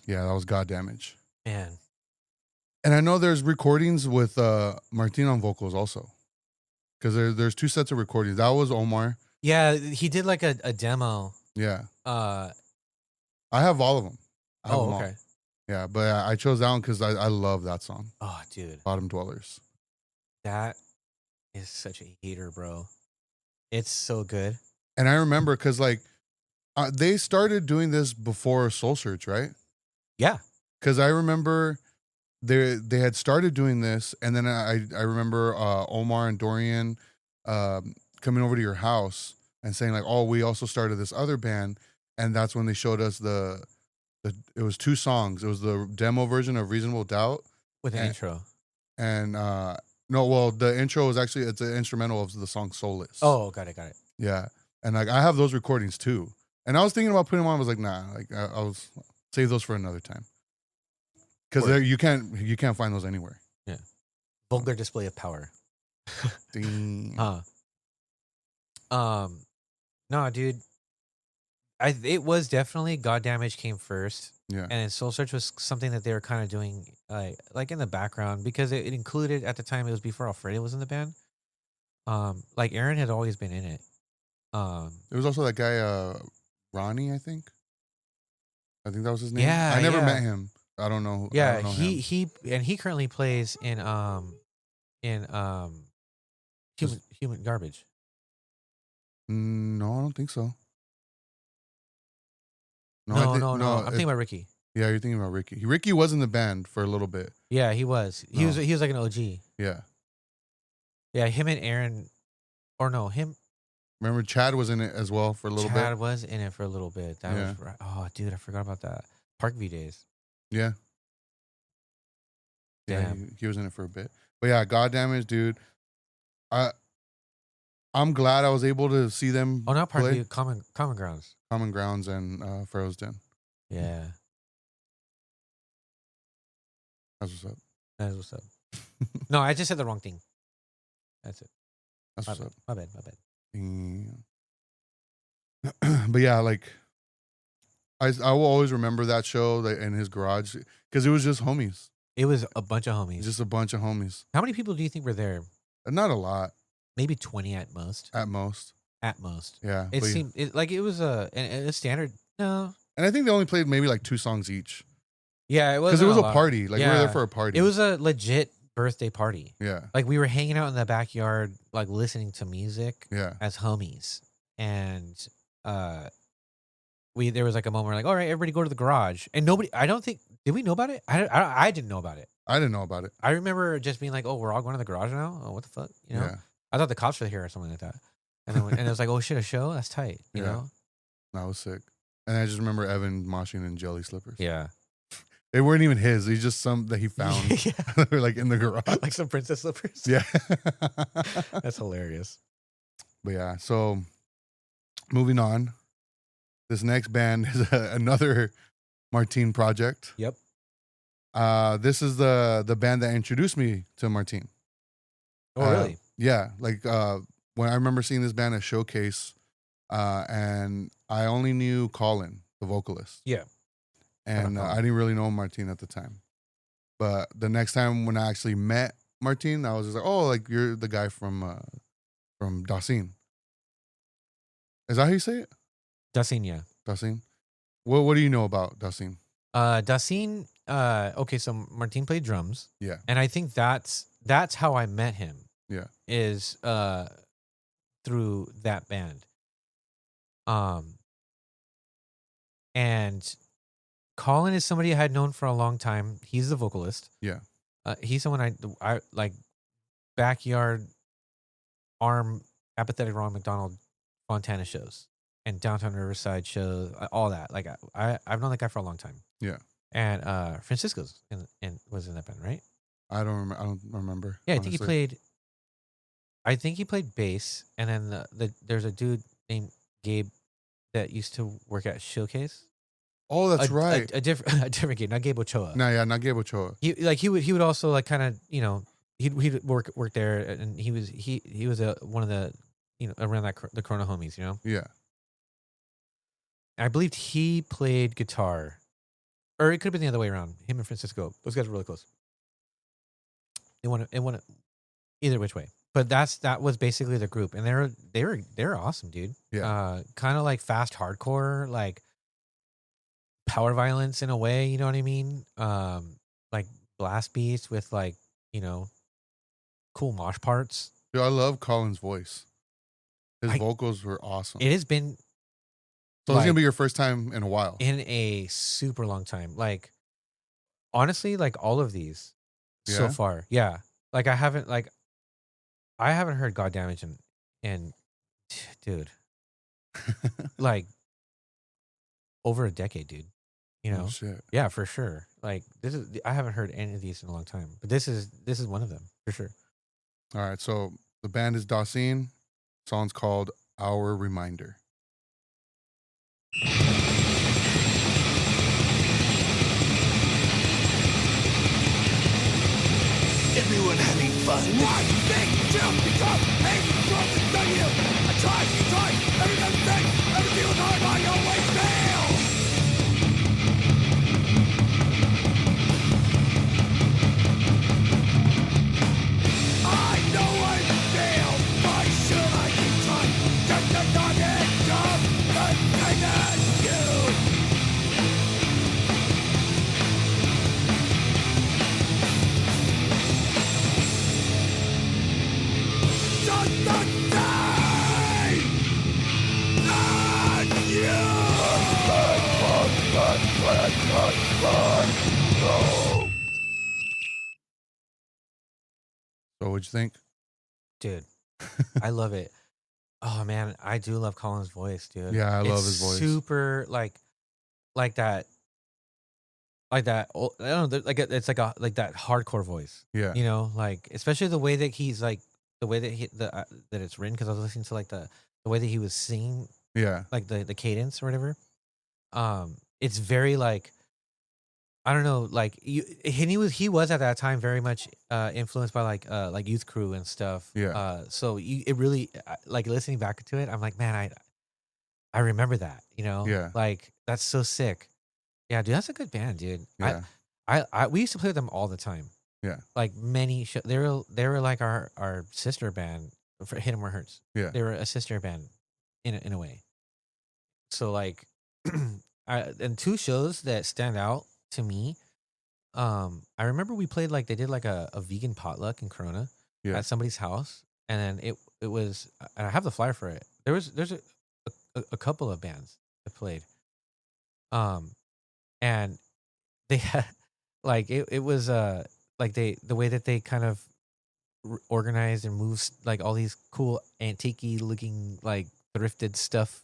Yeah, that was God Damage. Man. And I know there's recordings with Martin on vocals also. Because there's 2 sets of recordings. That was Omar. Yeah, he did like a demo. Yeah. Uh, I have all of them. I have them okay. all. Yeah, but I chose that one because I love that song. Oh, dude. Bottom Dwellers. That is such a heater, bro. It's so good. And I remember because like they started doing this before Soul Search, right? Yeah. Because I remember they had started doing this, and then I remember Omar and Dorian coming over to your house and saying like, oh, we also started this other band, and that's when they showed us it was 2 songs. It was the demo version of Reasonable Doubt With an intro. and no, well, the intro was actually it's an instrumental of the song Soulless. Oh, got it. Yeah, and like I have those recordings too, and I was thinking about putting them on. I was like, nah, like I'll save those for another time because you can't find those anywhere. Yeah, vulgar display of power. Damn. No, dude. It was definitely God Damage came first. Yeah. And then Soul Search was something that they were kind of doing like in the background because it included at the time it was before Alfredo was in the band. Like Aaron had always been in it. There was also that guy Ronnie, I think that was his name. Yeah, I never met him. I don't know. Yeah, I don't know him. he currently plays in Human Garbage. No, I don't think so. No. I'm thinking about Ricky. Yeah, you're thinking about Ricky. Ricky was in the band for a little bit. Yeah, he was. He was like an OG. Yeah. Yeah, him and Aaron, or no, him. Remember Chad was in it as well for a little bit. Chad was in it for a little bit. That was right. Oh, dude, I forgot about that. Parkview days. Yeah. Yeah, he was in it for a bit. But yeah, God Damage, dude. I'm glad I was able to see them. Oh, not play. Parkview, Common Grounds. Common Grounds and Pharaoh's Den. Yeah. That's what's up. That is what's up. No, I just said the wrong thing. That's it. That's what's up. My bad. Yeah. But yeah, like I will always remember that show in his garage because it was just homies. It was a bunch of homies. Just a bunch of homies. How many people do you think were there? Not a lot. Maybe 20 at most. At most. Yeah. It seemed like it was a standard. No. And I think they only played maybe like 2 songs each. Yeah, it was because it was a party. Like we were there for a party. It was a legit birthday party. Yeah. Like we were hanging out in the backyard, like listening to music. Yeah. As homies, and there was like a moment where like, all right, everybody go to the garage, and nobody. I don't think did we know about it. I didn't know about it. I didn't know about it. I remember just being like, oh, we're all going to the garage now. Oh, what the fuck, you know? Yeah. I thought the cops were here or something like that. And then and it was like, oh shit, a show? That's tight. You know? That was sick. And I just remember Evan moshing in jelly slippers. Yeah. They weren't even his. They just some that he found. They were like in the garage. Like some princess slippers. Yeah. That's hilarious. But yeah, so moving on. This next band is another Martin project. Yep. This is the band that introduced me to Martin. Oh, really? Yeah. Like when I remember seeing this band at Showcase, and I only knew Colin, the vocalist. Yeah. And I didn't really know Martin at the time. But the next time when I actually met Martin, I was just like, oh, like you're the guy from Dasin. Is that how you say it? Dasin, yeah. Dasin. What do you know about Dasin? Dasin, okay, so Martin played drums. Yeah. And I think that's how I met him. Yeah. Is through that band. And Colin is somebody I had known for a long time. He's the vocalist. Yeah. He's someone I like backyard apathetic Ron McDonald Fontana shows and Downtown Riverside shows, all that. Like I've known that guy for a long time. Yeah. And Francisco's was in that band, right? I don't remember. Yeah, honestly. I think he played bass, and then there's a dude named Gabe that used to work at Showcase. Oh, that's right. A different Gabe, not Gabe Ochoa. No, yeah, not Gabe Ochoa. He would also like kind of, you know, he'd work there, and he was one of the, you know, around the Corona homies, you know. Yeah. I believed he played guitar, or it could have been the other way around. Him and Francisco, those guys were really close. It won either which way. But that was basically the group, and they're awesome, dude. Yeah. Kind of like fast hardcore, like power violence in a way. You know what I mean? Like blast beats with like cool mosh parts. Dude, I love Colin's voice. His I- vocals were awesome. It has been So it's gonna be your first time in a while. in a super long time. Like honestly, like all of these so Yeah? far, yeah. Like I haven't heard God Damage and dude, like over a decade, dude. You know, Oh, shit. yeah, for sure. Like I haven't heard any of these in a long time, but this is one of them for sure. All right, so the band is Dasein. Song's called Our Reminder. Everyone having fun. One thing to become a broken to you. I tried, you tried, everything thing, everything was hard, I always fail. I know I fail. Why should I keep trying? Just to not end up the same as you. Just the same as you. So what'd you think? Dude, I love it. Oh man, I do love Colin's voice, dude. Yeah, I love It's his voice. Super like that. I don't know, it's like that hardcore voice. Yeah. You know, like especially the way that he's like the way that that it's written, because I was listening to like the way that he was singing, Yeah. like the cadence or whatever. It's very like, I don't know, like he was at that time very much influenced by like Youth Crew and stuff. Yeah. So it really like listening back to it, I'm like, man, I remember that. You know. Yeah. Like that's so sick. Yeah, dude, that's a good band, dude. Yeah. We used to play with them all the time. Yeah. Like many they were like our sister band for Hit 'Em Where It Hurts. Yeah. They were a sister band in a way. So like and two shows that stand out to me. I remember we played like they did like a vegan potluck in Corona Yeah. at somebody's house, and then it was, and I have the flyer for it. There's a couple of bands that played. And they had like it was like the way that they kind of organized and moved like all these cool antique looking like thrifted stuff.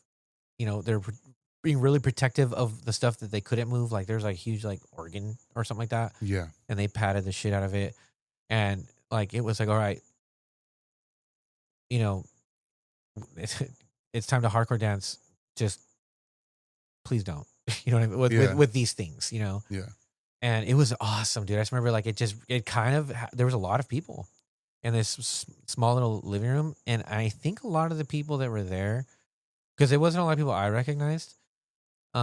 You know, they're being really protective of the stuff that they couldn't move. Like there's like huge like organ or something like that, Yeah. and they padded the shit out of it. And like it was like, all right, you know, it's time to hardcore dance. Just please don't. You know what I mean? Yeah. With these things, you know. Yeah. And it was awesome, dude. I just remember like it kind of there was a lot of people in this small little living room, and I think a lot of the people that were there, because it wasn't a lot of people I recognized. It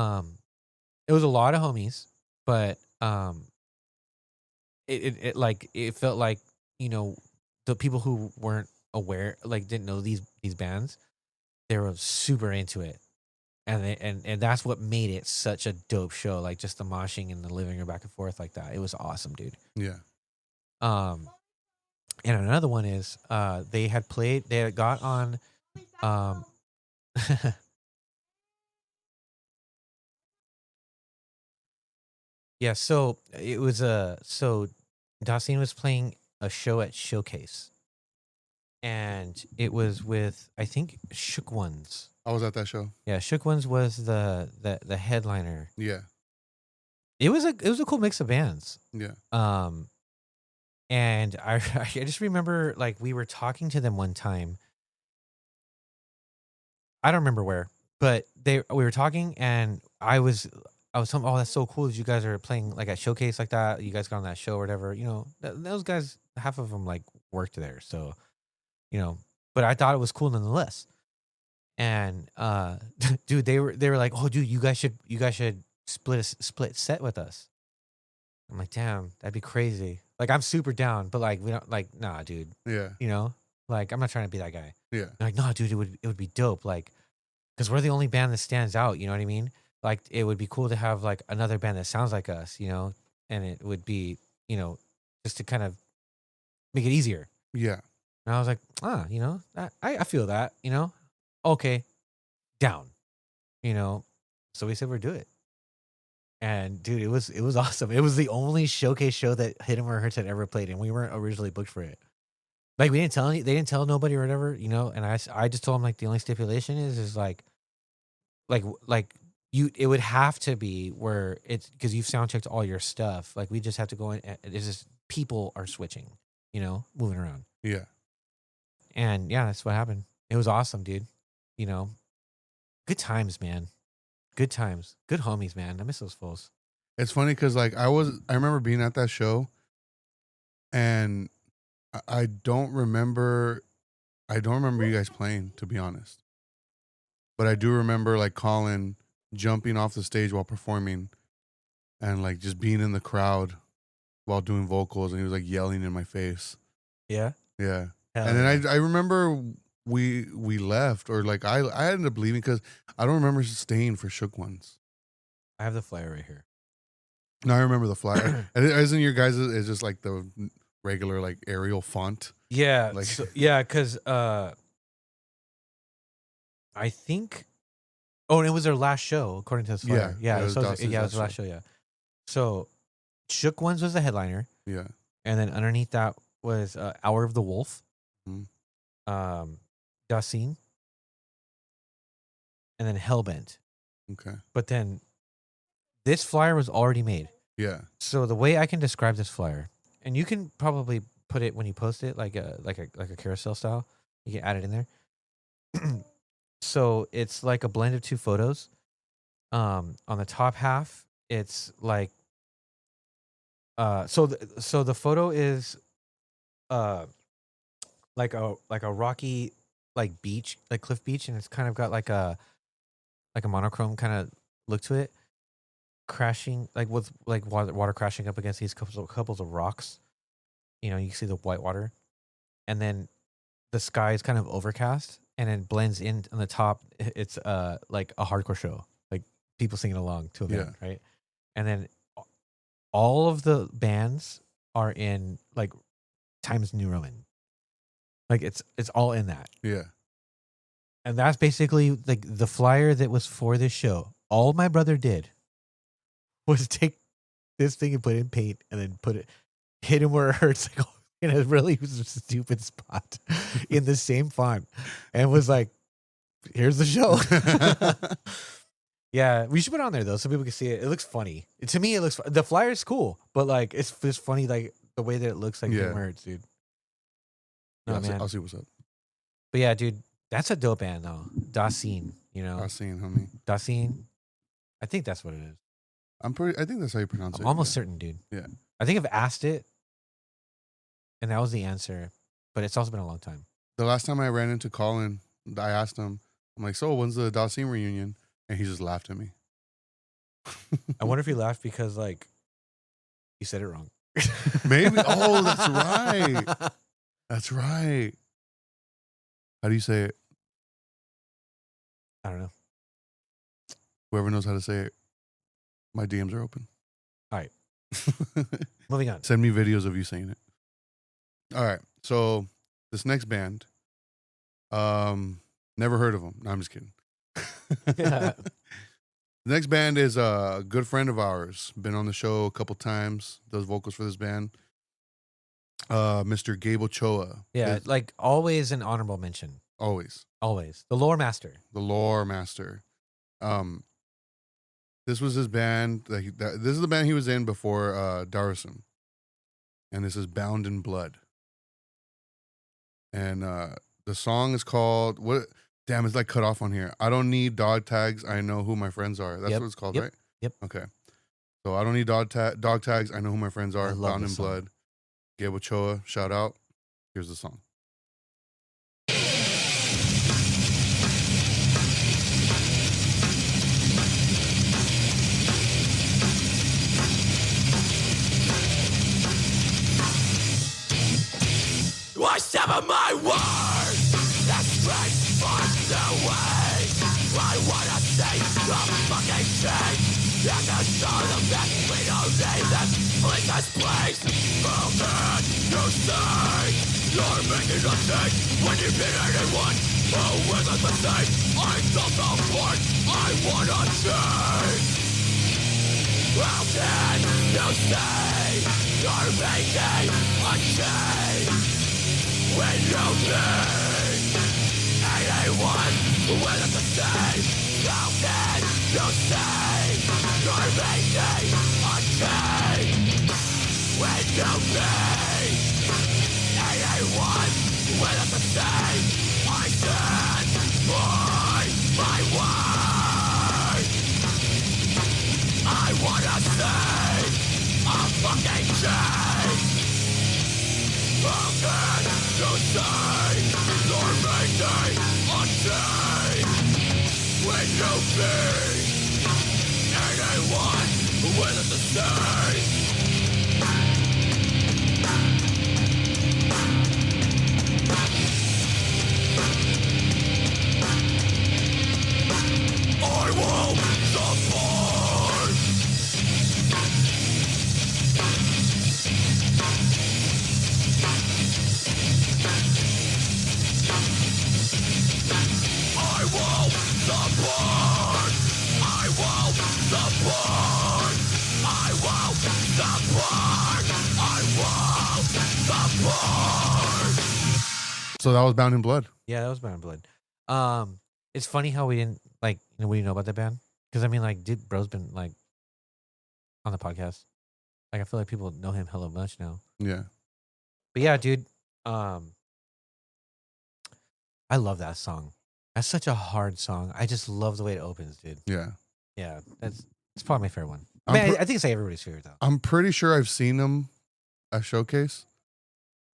was a lot of homies, but it like it felt like, you know, the people who weren't aware, like didn't know these bands, they were super into it. And that's what made it such a dope show. Like just the moshing in the living room back and forth like that. It was awesome, dude. Yeah. And another one is they had got on yeah, so it was so Dasein was playing a show at Showcase. And it was with, I think, Shook Ones. I was at that show. Yeah, Shook Ones was the headliner. Yeah. It was a cool mix of bands. Yeah. And I just remember like we were talking to them one time. I don't remember where, but we were talking, and I was telling them, oh, that's so cool that you guys are playing like at Showcase like that. You guys got on that show or whatever. You know, those guys, half of them like worked there, so you know. But I thought it was cool nonetheless. And dude, they were like, oh, dude, you guys should split set with us. I'm like, damn, that'd be crazy. Like, I'm super down, but like, we don't like, nah, dude. Yeah. You know, like, I'm not trying to be that guy. Yeah. They're like, no, dude, it would be dope. Like, because we're the only band that stands out. You know what I mean? Like, it would be cool to have like another band that sounds like us. You know, and it would be, you know, just to kind of make it easier. Yeah. And I was like, you know, I feel that. You know, okay, down. You know, so we said we'd do it. And dude, it was awesome. It was the only showcase show that Hit 'Em Where It Hurts had ever played, and we weren't originally booked for it. Like, they didn't tell nobody or whatever, you know. And I just told them, like, the only stipulation is like it would have to be where it's because you've sound checked all your stuff. Like, we just have to go in. It's just people are switching, you know, moving around. Yeah. And yeah, that's what happened. It was awesome, dude. You know, good times, man. Good times. Good homies, man. I miss those fools. It's funny because like I remember being at that show, and I don't remember you guys playing, to be honest. But I do remember like Colin jumping off the stage while performing, and like just being in the crowd while doing vocals, and he was like yelling in my face. Yeah. Yeah. Hell And then yeah. I remember we left, or like I ended up leaving because I don't remember staying for Shook Ones. I have the flyer right here. No, I remember the flyer. And isn't your guys' is just like the regular like Arial font? Yeah. Like- because I think. Oh, and it was their last show, according to this flyer. Yeah, Yeah. it was So Dawson's it was last the last show. Yeah. So Shook Ones was the headliner, Yeah. and then underneath that was Hour of the Wolf, Mhm. Dasein, and then Hellbent. Okay. But then this flyer was already made. Yeah. So the way I can describe this flyer, and you can probably put it when you post it, like a carousel style. You can add it in there. So it's like a blend of two photos. On the top half, it's like so the photo is like a rocky like beach, like cliff beach, and it's kind of got like a monochrome kind of look to it, crashing like with like water crashing up against these couples of rocks. You know, you can see the white water, and then the sky is kind of overcast, and then blends in on the top. It's like a hardcore show, like people singing along to a band, right? And then all of the bands are in like Times New Roman, like it's all in that. Yeah. And that's basically like the flyer that was for this show. All my brother did was take this thing and put it in paint, and then hit him where it hurts, like in a really stupid spot in the same font, and was like, "Here's the show." Yeah, we should put it on there though, so people can see it. It looks funny. To me, it looks the flyer's cool, but like it's just funny, like the way that it looks, like Yeah. where it's, dude. Yeah, Oh, man. I'll see what's up. But yeah, dude, that's a dope band though. Dasein, you know, I'll see, homie. Dasein. I think that's what it is. I think that's how you pronounce I'm it. almost yeah. certain, dude. Yeah. I think I've asked it, and that was the answer. But it's also been a long time. The last time I ran into Colin, I asked him, I'm like, so when's the Dasein reunion? And he just laughed at me. I wonder if he laughed because like you said it wrong. Maybe. Oh, that's right. That's right. How do you say it? I don't know. Whoever knows how to say it, my DMs are open. All right. Moving on. Send me videos of you saying it. All right. So this next band, never heard of them. No, I'm just kidding. The next band is a good friend of ours. Been on the show a couple times. Does vocals for this band. Mr. Gabe Ochoa. Yeah, Is like always an honorable mention. always Always. The lore master. the lore master. This was his band. This is the band he was in before Darrison. And this is Bound in Blood. And the song is called what? Damn, it's like cut off on here. I don't need dog tags. I know who my friends are. That's Yep, what it's called, yep, right? yep. Okay. So I don't need dog tags. I know who my friends are. I love Bound in this song. Blood. Gabe Ochoa, shout out. Here's the song. sever my words. That straight from the way. I wanna see the fucking change. And to show them that we don't need them. Please us, please. How can you say you're making a change when you meet anyone who isn't the same? I felt the part I wanna change. How can you say you're making a change when you meet anyone who isn't the same? How can you say you're making a change when you meet anyone who isn't the same? I stand by my word. I wanna see a fucking change. How can you say you're making a change when you meet anyone who isn't the same? I will support. I will support. I will support. I will support. I will support. So that was Bound in Blood. Yeah, that was Bound in Blood. It's funny how we didn't we didn't know about that band because I mean, like, dude, bro's been like on the podcast. Like, I feel like people know him hella much now. Yeah. But yeah, dude, I love that song. That's such a hard song. I just love the way it opens, dude. Yeah. Yeah, it's probably my favorite one. I'm I mean, pre- I think it's like everybody's favorite though. I'm pretty sure I've seen them at Showcase.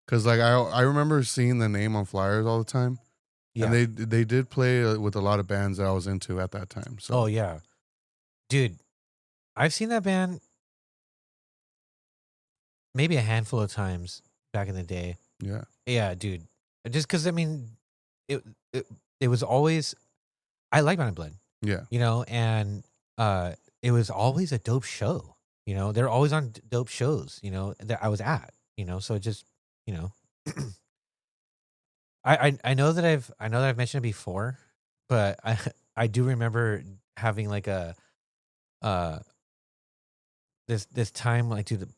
Cause like I remember seeing the name on flyers all the time. Yeah. And they did play with a lot of bands that I was into at that time. So Oh yeah, dude, I've seen that band maybe a handful of times back in the day. yeah. Yeah, dude. Just because I mean, it was always I like Bound in Blood, Yeah. you know, and it was always a dope show. You know, they're always on dope shows. You know that I was at. You know, so it just you know. I know that I've mentioned it before, but I do remember having like a this time like dude, the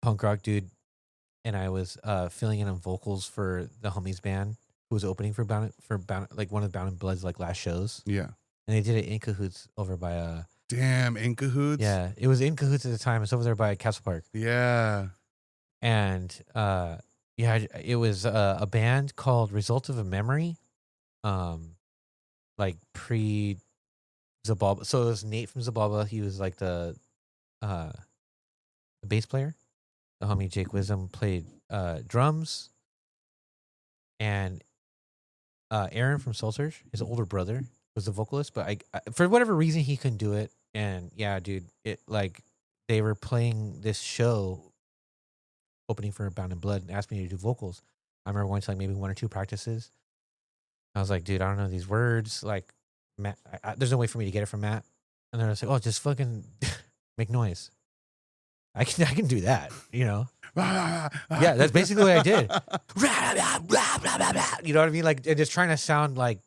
punk rock dude, and I was filling in on vocals for the homies band who was opening for Bound like one of the Bound in Blood's like last shows, Yeah. and they did it in Cahoots over by Damn, in Cahoots. yeah, it was in Cahoots at the time. It's over there by Castle Park, Yeah. and yeah, it was a band called Result of a Memory, like pre Zabalba. So it was Nate from Zabalba. He was like the bass player. The homie Jake Wisdom played drums, and Aaron from Soul Search, his older brother, was the vocalist. But I for whatever reason he couldn't do it. And yeah, dude, it like they were playing this show opening for Bound in Blood and asked me to do vocals. I remember going to like maybe one or two practices. I was like, dude, I don't know these words. Like, Matt, there's no way for me to get it from Matt. And they're just like, oh, just fucking make noise. I can do that, you know. Yeah, that's basically what I did. You know what I mean? Like, and just trying to sound like,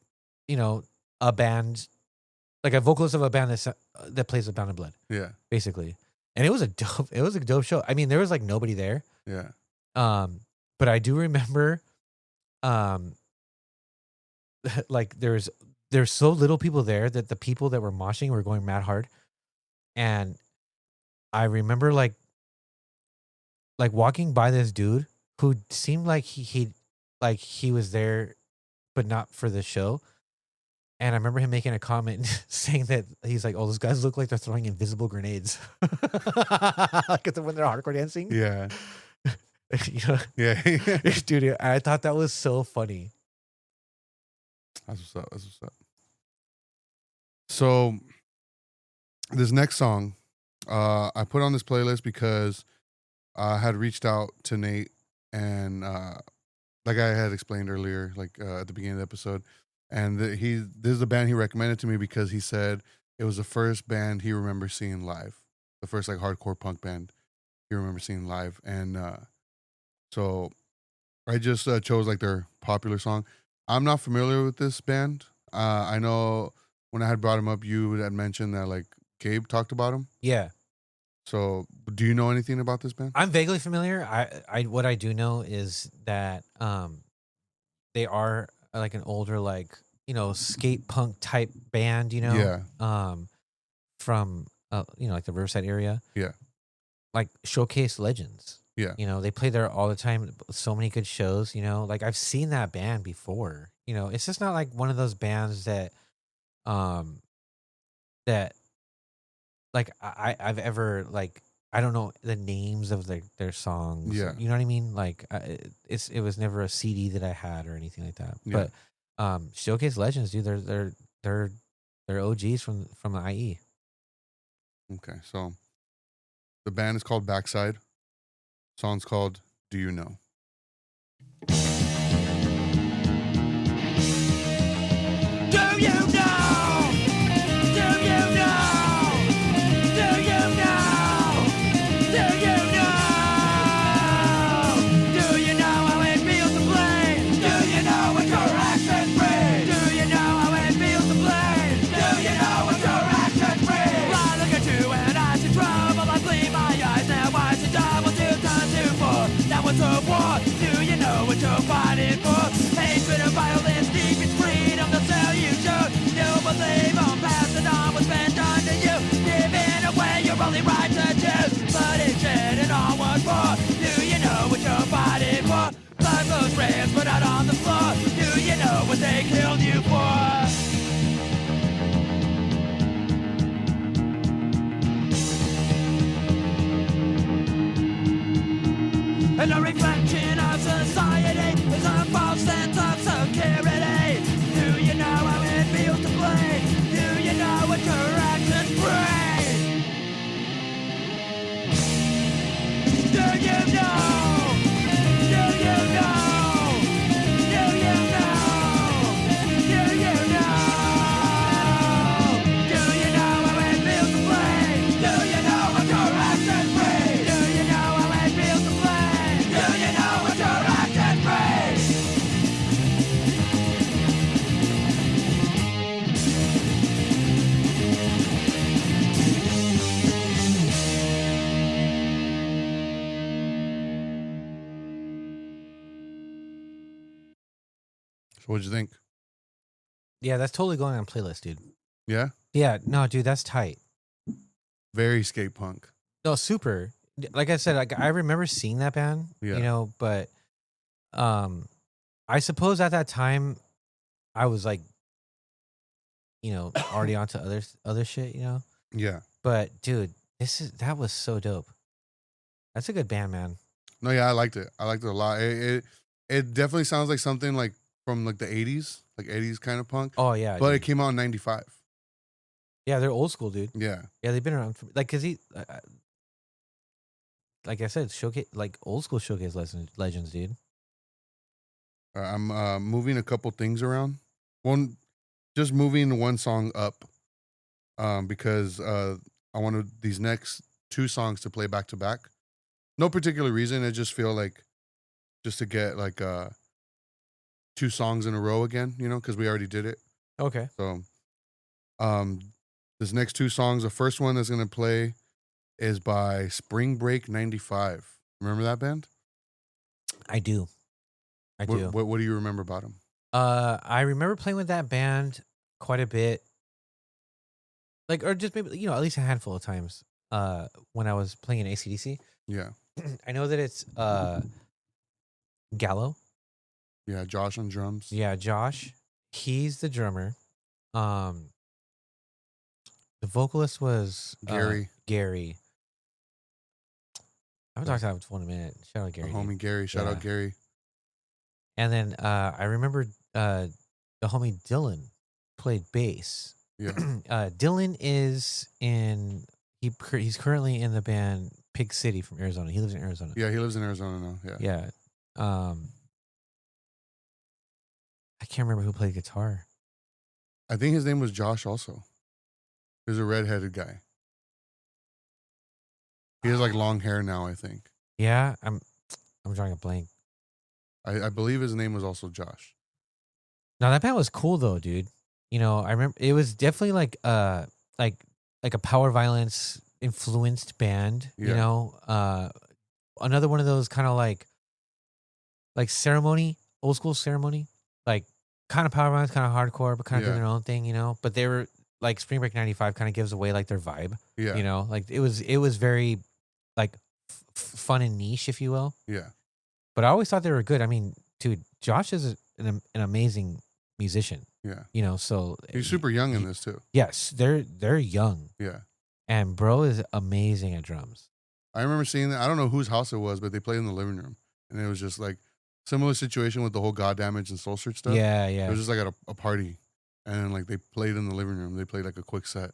you know, a band, like a vocalist of a band that plays with Bound in Blood, Yeah. basically. And it was a dope show. I mean, there was like nobody there. Yeah. But I do remember, like there's so little people there that the people that were moshing were going mad hard, and I remember like walking by this dude who seemed like he was there, but not for the show. And I remember him making a comment saying that he's like, "Oh, those guys look like they're throwing invisible grenades." Like when they're hardcore dancing. Yeah. You know? Yeah. Dude, I thought that was so funny. That's what's up. That's what's up. So this next song, I put on this playlist because I had reached out to Nate and like I had explained earlier, like at the beginning of the episode, and this is the band he recommended to me because he said it was the first band he remembers seeing live, the first like hardcore punk band he remembers seeing live, and so I just chose like their popular song. I'm not familiar with this band. I know when I had brought him up, you had mentioned that like Gabe talked about him. Yeah. So, do you know anything about this band? I'm vaguely familiar. I what I do know is that they are like an older, like, skate punk type band, Yeah. from like the Riverside area. Yeah. Like Showcase Legends. Yeah. They play there all the time. So many good shows, like I've seen that band before. It's just not like one of those bands that that like I've ever like, I don't know the names of their songs. Yeah. You know what I mean? Like it was never a CD that I had or anything like that. Yeah. But Showcase Legends, dude, they're OGs from the IE. Okay, so the band is called Backside. Song's called Do You Know? Do you know? Do you know? Do you know? Do you know? Do you know how it feels to play? Do you know what your actions bring? Do you know how it feels to play? Do you know what your actions bring? I look at you and I see trouble. I bleed my eyes now. I see double, 2 times 2, 4. Now it's a war. Do you know what you're fighting for? Hatred and violence, deep in freedom. They'll tell you should. You believe on passing on what's been done to you. Giving away your only right to choose. Blood is shed and all what for? Do you know what you're fighting for? Blood flows red, put out on the floor. Do you know what they killed you for? And a reflection of society is a false sense of security. Do you know how it feels to play? Do you know what your actions bring? Do you know? Do you know? Do you know? Do you know? Do you know how it feels to play? Do you know what your actions bring? Do you know how it feels to play? Do you know what your actions bring? So, what'd you think? Yeah, that's totally going on playlist, dude. Yeah, Yeah, no, dude, that's tight. very skate punk. No, super. Like I said, like I remember seeing that band, Yeah. but I suppose at that time I was like, already onto other shit, Yeah. But dude, that was so dope. That's a good band, man. No, yeah, I liked it. I liked it a lot. It definitely sounds like something like from like the 80s, like 80s kind of punk. Oh yeah, But dude. it came out in 95. Yeah, they're old school, dude. Yeah. Yeah, they've been around like cuz like I said, showcase like old school Showcase legends, dude. I'm moving a couple things around. Just moving one song up because I wanted these next 2 songs to play back to back. No particular reason. I just feel like just to get like 2 songs in a row again, because we already did it. Okay. So this next 2 songs, the first one that's going to play is by Spring Break 95. Remember that band? I do. I do. What do you remember about them? I remember playing with that band quite a bit. Like, or just maybe, at least a handful of times when I was playing in AC/DC. Yeah. I know that it's Gallo. Yeah, Josh on drums. Yeah, Josh. He's the drummer. The vocalist was Gary. Gary. I haven't talked to him for 1 minute. Shout out The Gary. homie Gary. Shout out Gary. And then I remember the homie Dylan played bass. Yeah. Dylan is he's currently in the band Pig City from Arizona. He lives in Arizona. Yeah, he lives in Arizona now. Yeah. Yeah. can't remember who played guitar. I think his name was Josh also. He was a redheaded guy. He has like long hair now, I think. Yeah, I'm drawing a blank. I believe his name was also Josh. No, that band was cool though, dude. You know, I remember it was definitely like a power violence influenced band. You Yeah. know, another one of those kind of like ceremony, old school ceremony, like kind of power violence, kind of hardcore, but kind of doing their own thing. You know, but they were like Spring Break '95 kind of gives away like their vibe. Yeah. You know, like it was very like fun and niche, if you will. Yeah. But I always thought they were good. I mean, dude, Josh is an amazing musician. Yeah. You know, so He's super young in this too. yes, they're young, Yeah. and bro is amazing at drums. I remember seeing that. I don't know whose house it was, but they played in the living room. And it was just like similar situation with the whole God Damage and Soul Search stuff. Yeah, It yeah. was just like at a party. And like they played in the living room. They played like a quick set.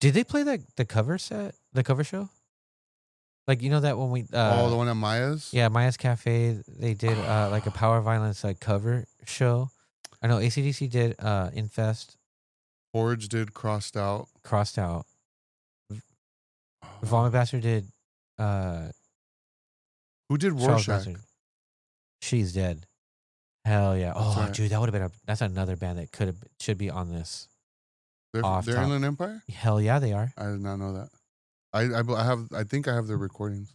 Did they play the cover show? Like, you know that when we The one at Maya's? yeah, Maya's Cafe, they did like a power violence like cover show. I know AC/DC did Infest, Forge did Crossed Out. Crossed Out. Vomit Bastard did Who did Charles Rorschach? Bastard. She's Dead. Hell yeah. Oh, right. dude, that would have been that's another band that should be on this. They're Off top. Inland Empire? Hell yeah, they are. I did not know that. I think I have their recordings.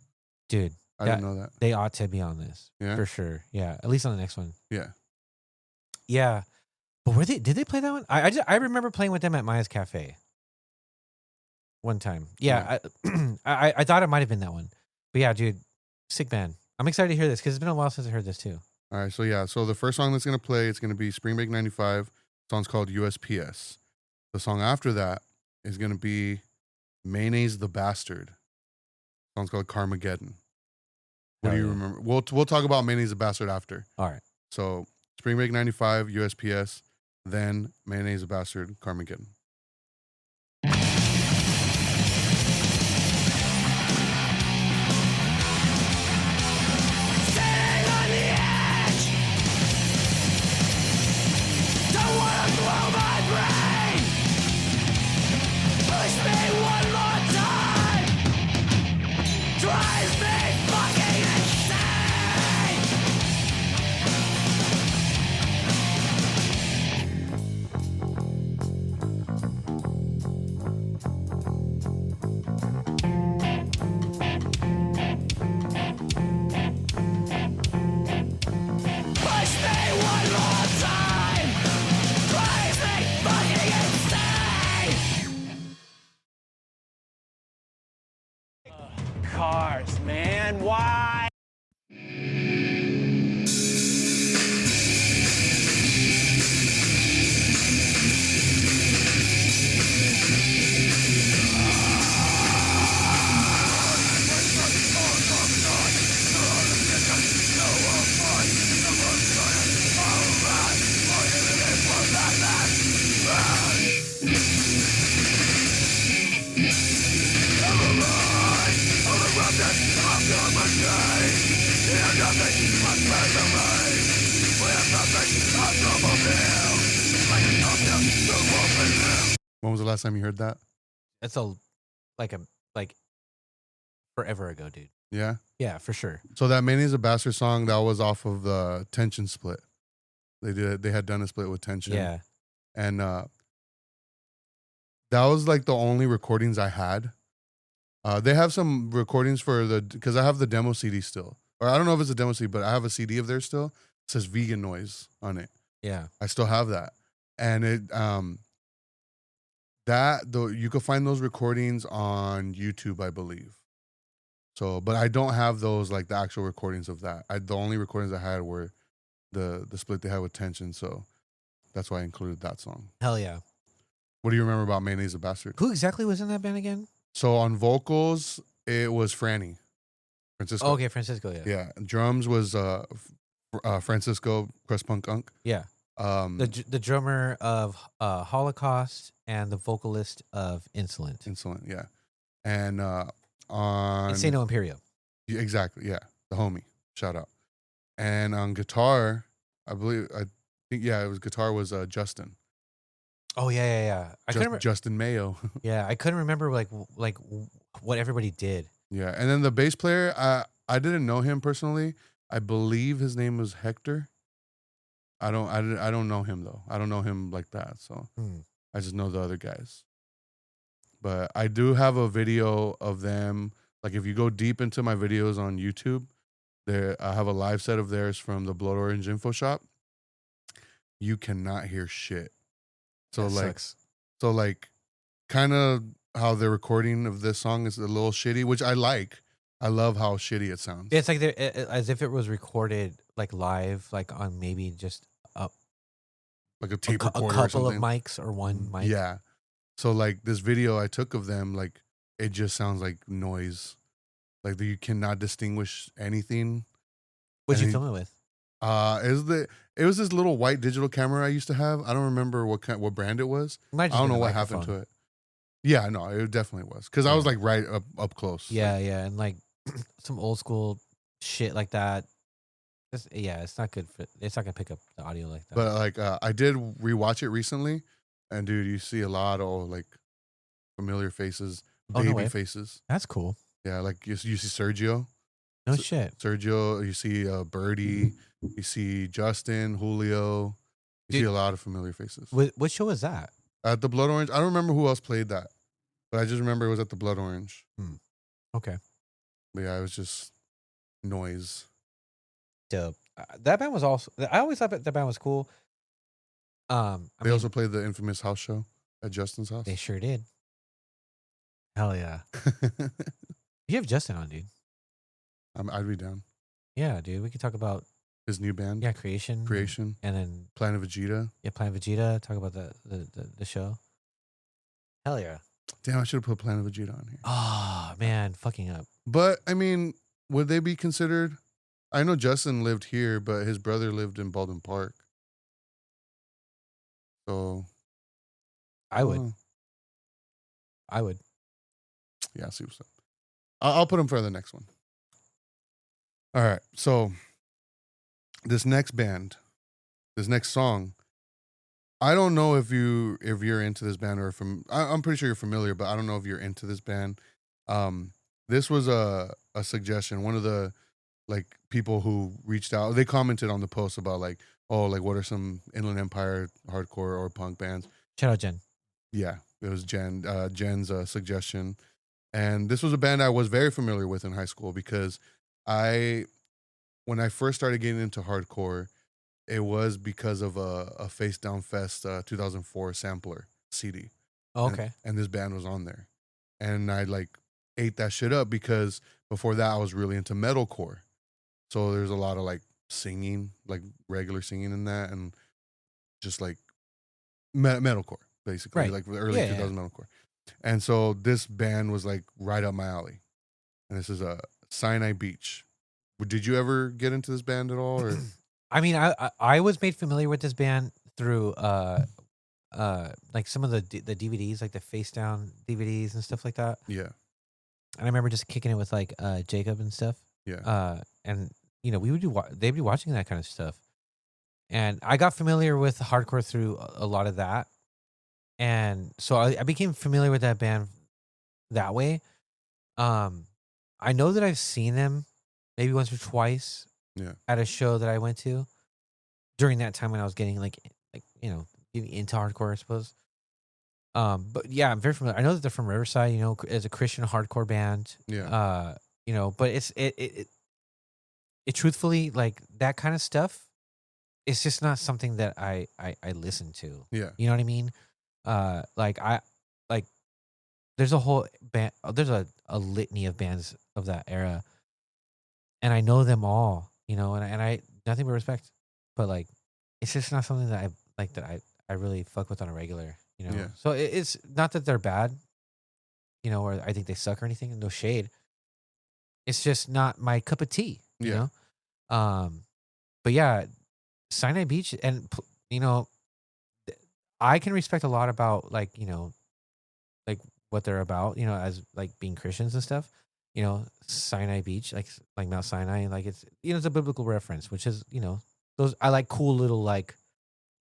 Dude, I didn't know that. they ought to be on this. Yeah? For sure. Yeah. At least on the next one. Yeah. Yeah. But did they play that one? I remember playing with them at Maya's Cafe. One time. Yeah. I thought it might have been that one. But yeah, dude, sick band. I'm excited to hear this because it's been a while since I heard this too. All right, so yeah, so the first song that's gonna play, it's gonna be Spring Break '95. The song's called USPS. The song after that is gonna be Mayonnaise the Bastard. The song's called Carmageddon. What Hell do you yeah. remember? We'll talk about Mayonnaise the Bastard after. All right. So Spring Break '95, USPS, then Mayonnaise the Bastard, Carmageddon. Sitting on the edge. Don't wanna blow my brain. Push me one more time. Drives me fucking insane. Push me one more time. Drives me fucking insane. Cars, man, why? When was the last time you heard that? That's like forever ago, dude. Yeah. Yeah, for sure. So that Mayonnaise the Bastard song, that was off of the Tension split. They had done a split with Tension. Yeah. And that was like the only recordings I had. They have some recordings because I have the demo CD still. Or I don't know if it's a demo CD, but I have a CD of theirs still. It says Vegan Noise on it. Yeah. I still have that. And it you could find those recordings on YouTube, I believe. So, but I don't have those, like the actual recordings of that. The only recordings I had were the split they had with Tension. So that's why I included that song. Hell yeah. What do you remember about Mayonnaise the Bastard? Who exactly was in that band again? So on vocals, it was Franny. Francisco. Oh, okay, Francisco, yeah. Yeah. Drums was Francisco Crespunk Unk. Yeah. The drummer of Holocaust and the vocalist of Insolent. Insolent, yeah. And on Insano Imperio. Yeah, exactly, yeah. The homie. Shout out. And on guitar, I believe Yeah, it was guitar was Justin. Oh yeah. I couldn't. Justin Mayo. Yeah, I couldn't remember what everybody did. Yeah, and then the bass player, I didn't know him personally. I believe his name was Hector. I don't know him though. I don't know him like that. So I just know the other guys. But I do have a video of them. Like if you go deep into my videos on YouTube, I have a live set of theirs from the Blood Orange Info Shop. You cannot hear shit. So That like, sucks. so like, kind of how the recording of this song is a little shitty, which I like. I love how shitty it sounds. It's like as if it was recorded like live, like on maybe just Like a tape a recorder or couple of something. mics or one mic. Yeah. So like this video I took of them, like it just sounds like noise. Like you cannot distinguish anything. What'd you And film it with? It was this little white digital camera I used to have. I don't remember what brand it was. Might I just don't been know the what happened to microphone. it. Yeah, no, it definitely was because I was like right up close. Yeah, and like some old school shit like that. It's not good for. It's not gonna pick up the audio like that. But like I did rewatch it recently, and dude, you see a lot of like familiar faces, Oh, no baby way. faces. That's cool. Yeah, like you see Sergio. No shit. Sergio, you see Birdie, you see Justin, Julio, you see Dude. a lot of familiar faces. What show is that? At the Blood Orange, I don't remember who else played that, but I just remember it was at the Blood Orange. Okay. But yeah, it was just noise. Dope. That band was also. I always thought that band was cool. I They mean, also played the infamous house show at Justin's house. they sure did. Hell yeah. You have Justin on, dude. I'd be down. Yeah, dude. We could talk about His new band, creation, and then Planet Vegeta. Planet Vegeta. Talk about the show. Hell yeah. Damn, I should have put Planet Vegeta on here. Oh man, fucking up. But I mean, would they be considered? I know Justin lived here, but his brother lived in Baldwin Park. So I would. don't know. I would. Yeah, I'll see what's up. I'll put him for the next one. All right. So this next band, this next song, I don't know if you're into this band or I'm pretty sure you're familiar, but I don't know if you're into this band. This was a suggestion. One of the like people who reached out, they commented on the post about like, oh, like what are some Inland Empire hardcore or punk bands? Shout out Jen. Yeah, it was Jen's suggestion. And this was a band I was very familiar with in high school because when I first started getting into hardcore, it was because of a Face Down Fest 2004 sampler CD. Oh, okay. And this band was on there. And I like ate that shit up because before that I was really into metalcore. So there's a lot of like singing, like regular singing in that, and just like metalcore, basically, Right. like the early 2000 metalcore. And so this band was like right up my alley. And this is Sinai Beach. Did you ever get into this band at all? Or? I mean, I was made familiar with this band through like some of the DVDs, like the Face Down DVDs and stuff like that. Yeah. And I remember just kicking it with like Jacob and stuff. Yeah. And you know, they'd be watching that kind of stuff. And I got familiar with hardcore through a lot of that. And so I became familiar with that band that way. I know that I've seen them maybe once or twice at a show that I went to during that time when I was getting like you know, getting into hardcore, I suppose. But yeah, I'm very familiar. I know that they're from Riverside, you know, as a Christian hardcore band. Yeah. You know, but it truthfully, like that kind of stuff, it's just not something that I listen to. Yeah. You know what I mean? There's a whole band, there's a litany of bands of that era, and I know them all, you know, and I nothing but respect, but like, it's just not something that I really fuck with on a regular, you know. Yeah. So it's not that they're bad, you know, or I think they suck or anything. No shade. It's just not my cup of tea, you know. But yeah, Sinai Beach, and you know, I can respect a lot about like, you know, like what they're about, you know, as like being Christians and stuff. You know, Sinai Beach, like Mount Sinai, like it's, you know, it's a biblical reference, which is, you know, those I like cool little like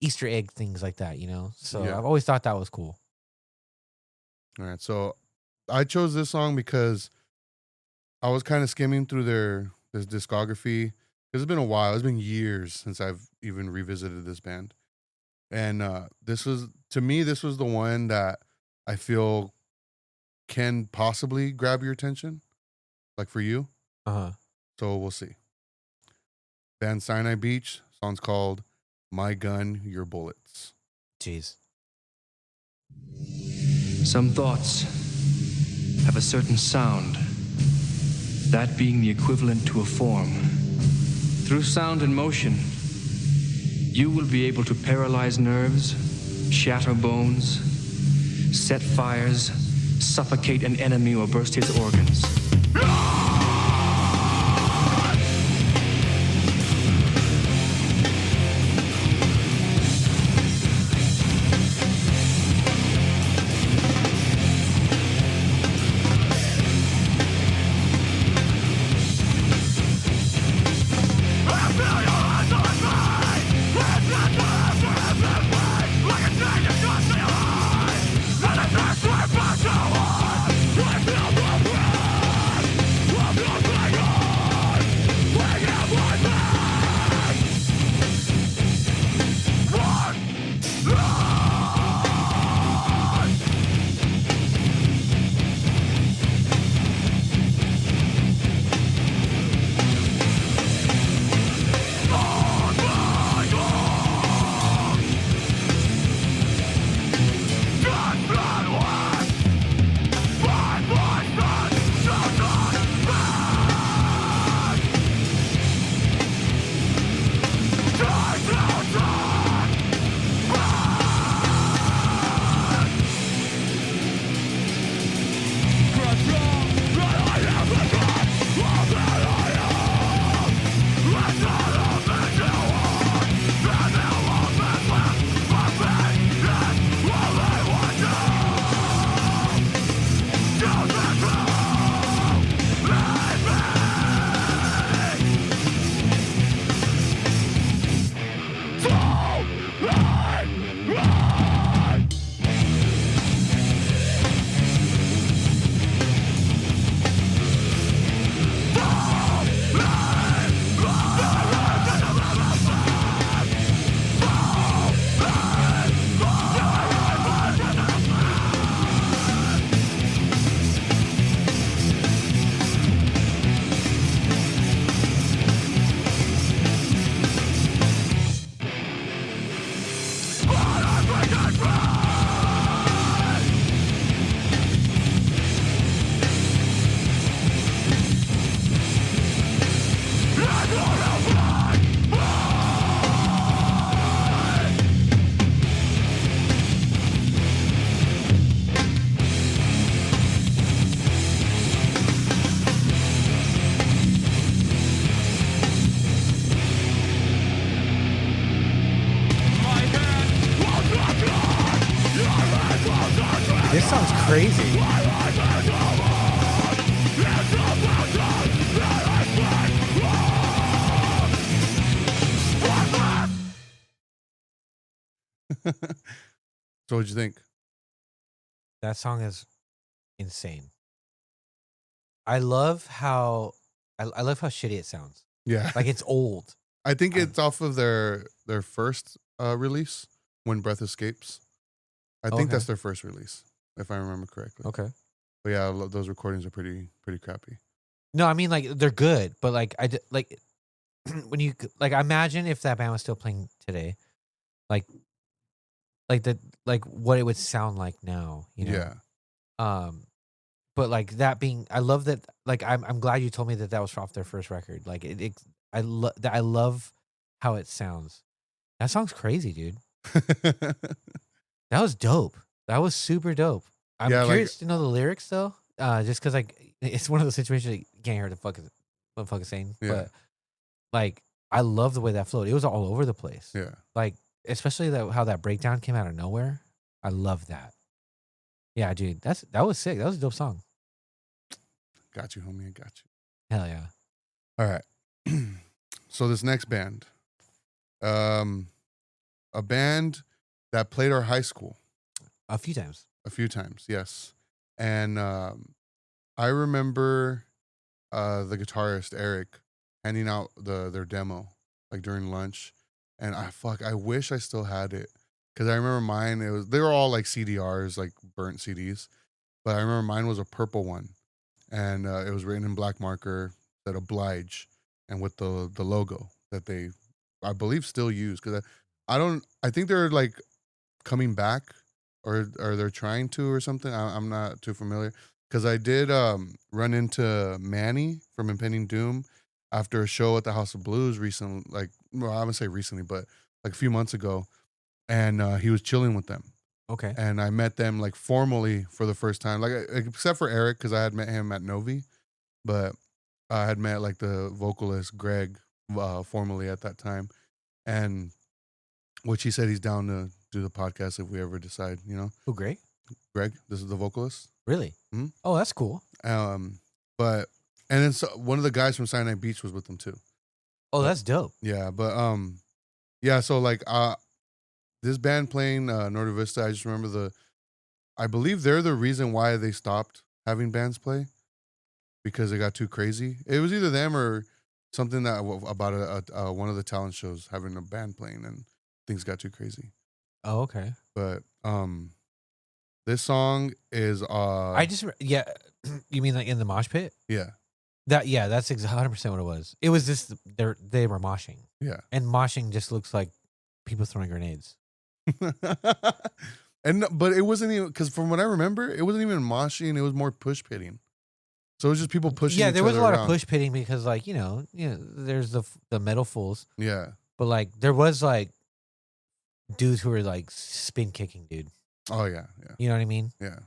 Easter egg things like that, you know. So Yeah. I've always thought that was cool. All right, so I chose this song because I was kind of skimming through this discography. It's been a while. It's been years since I've even revisited this band, and this was the one that I feel can possibly grab your attention, like for you. Uh-huh. So we'll see. Band Sinai Beach. Song's called "My Gun, Your Bullets." Jeez. Some thoughts have a certain sound, that being the equivalent to a form. Through sound and motion, you will be able to paralyze nerves, shatter bones, set fires, suffocate an enemy, or burst his organs. This sounds crazy. So what'd you think? That song is insane. I love how I love how shitty it sounds. Yeah, Like it's old. I think it's off of their first release, When Breath Escapes. I think Okay. that's their first release, if I remember correctly. Okay. But yeah, those recordings are pretty crappy. No, I mean like they're good, but like like when you like imagine if that band was still playing today, like the like what it would sound like now, you know. Yeah, But like that being, I love that. Like I'm glad you told me that was off their first record. Like I love how it sounds. That song's crazy, dude. That was dope. That was super dope. I'm Yeah, like- curious to know the lyrics though. Just because like it's one of those situations that you can't hear what the fuck is saying. Yeah. But like I love the way that flowed. It was all over the place. yeah. Like especially how that breakdown came out of nowhere. I love that. Yeah, dude. That was sick. That was a dope song. Got you, homie. I got you. Hell yeah. All right. So this next band, a band that played our high school A few times. a few times. Yes, and I remember the guitarist Eric handing out their demo like during lunch, and I wish I still had it because I remember mine. They were all like CDRs, like burnt CDs, but I remember mine was a purple one, and it was written in black marker that oblige, and with the logo that they, I believe, still use because I think they're like coming back or they're trying to or something. I'm not too familiar because I did run into Manny from Impending Doom after a show at the House of Blues recently, like, well, I wouldn't say recently, but like a few months ago, and he was chilling with them. Okay. And I met them like formally for the first time, like except for Eric because I had met him at Novi, but I had met like the vocalist Greg formally at that time, and which he said he's down to do the podcast if we ever decide, you know. Oh, great. Greg, this is the vocalist. Really? Mhm. Oh, that's cool. But and then one of the guys from Sinai Beach was with them too. Oh, that's dope. Yeah, but yeah. So like this band playing Norte Vista, I just remember I believe they're the reason why they stopped having bands play because it got too crazy. It was either them or something that about one of the talent shows having a band playing and things got too crazy. Oh, okay. But this song is yeah. You mean like in the mosh pit? yeah. That's 100% what it was. It was just they were moshing. Yeah. And moshing just looks like people throwing grenades. But it wasn't even because from what I remember, it wasn't even moshing. It was more push pitting. So it was just people pushing. Yeah, there was a each lot other of push pitting because like you know there's the metal fools. Yeah. But like there was like dudes who were like spin kicking, dude. Oh yeah. Yeah. You know what I mean? Yeah.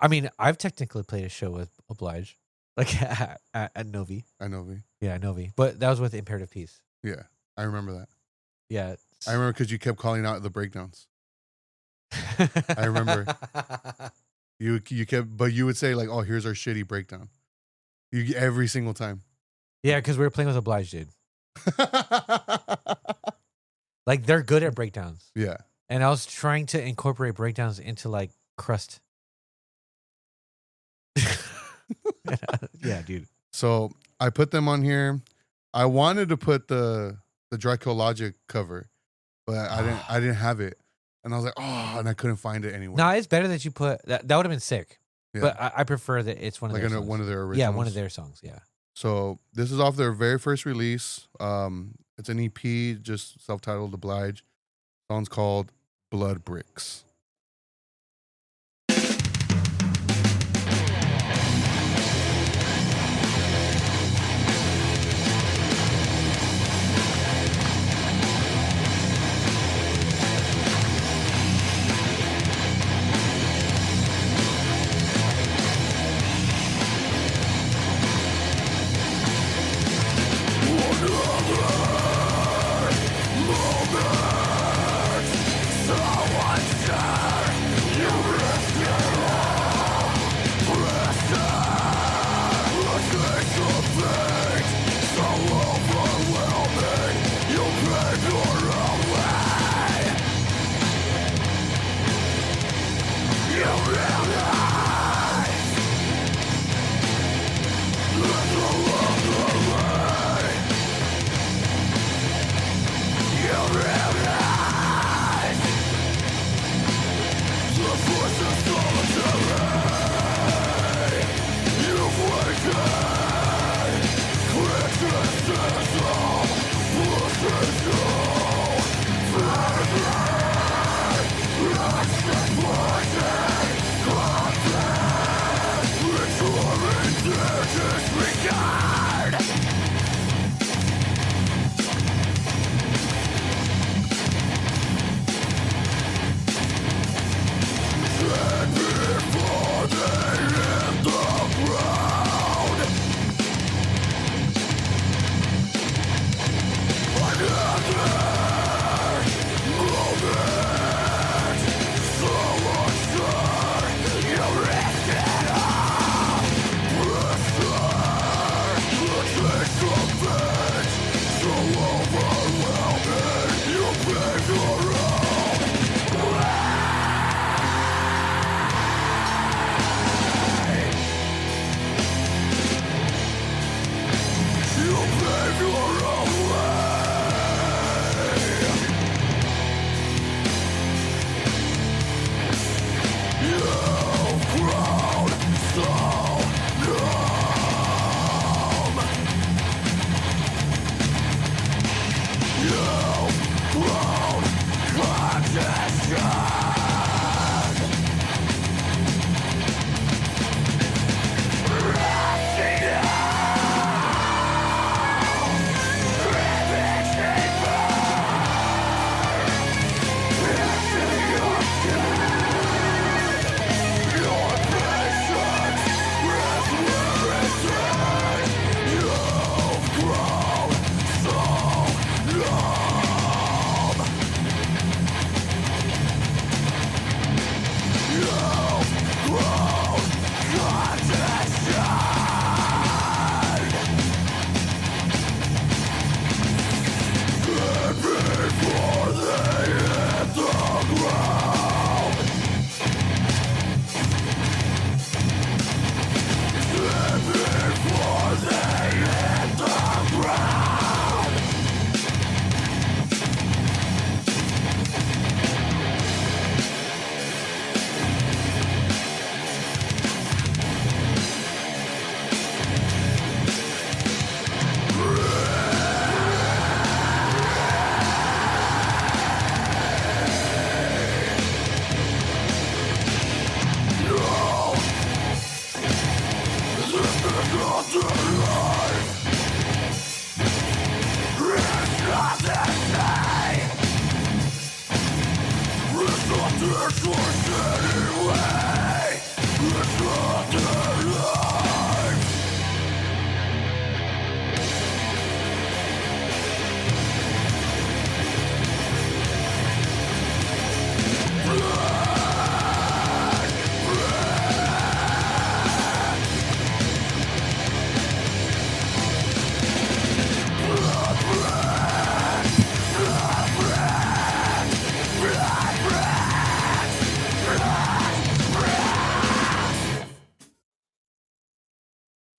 I mean, I've technically played a show with Oblige, like at Novi. I know. Yeah, Novi, but that was with Imperative Peace. Yeah. I remember that. Yeah, I remember because you kept calling out the breakdowns. I remember. You kept, but you would say like, "Oh, here's our shitty breakdown." Every single time. Yeah, because we were playing with Oblige, dude. Like they're good at breakdowns. Yeah. And I was trying to incorporate breakdowns into like crust. Yeah, dude. So I put them on here. I wanted to put the Drykill Logic cover, but I didn't have it, and I was like, oh, and I couldn't find it anywhere. No, it's better that you put that. That would have been sick. Yeah. But I prefer that it's one of like their songs. one of their originals. Yeah, one of their songs. Yeah. So this is off their very first release. It's an EP, just self-titled Oblige. The song's called Blood Bricks. Someone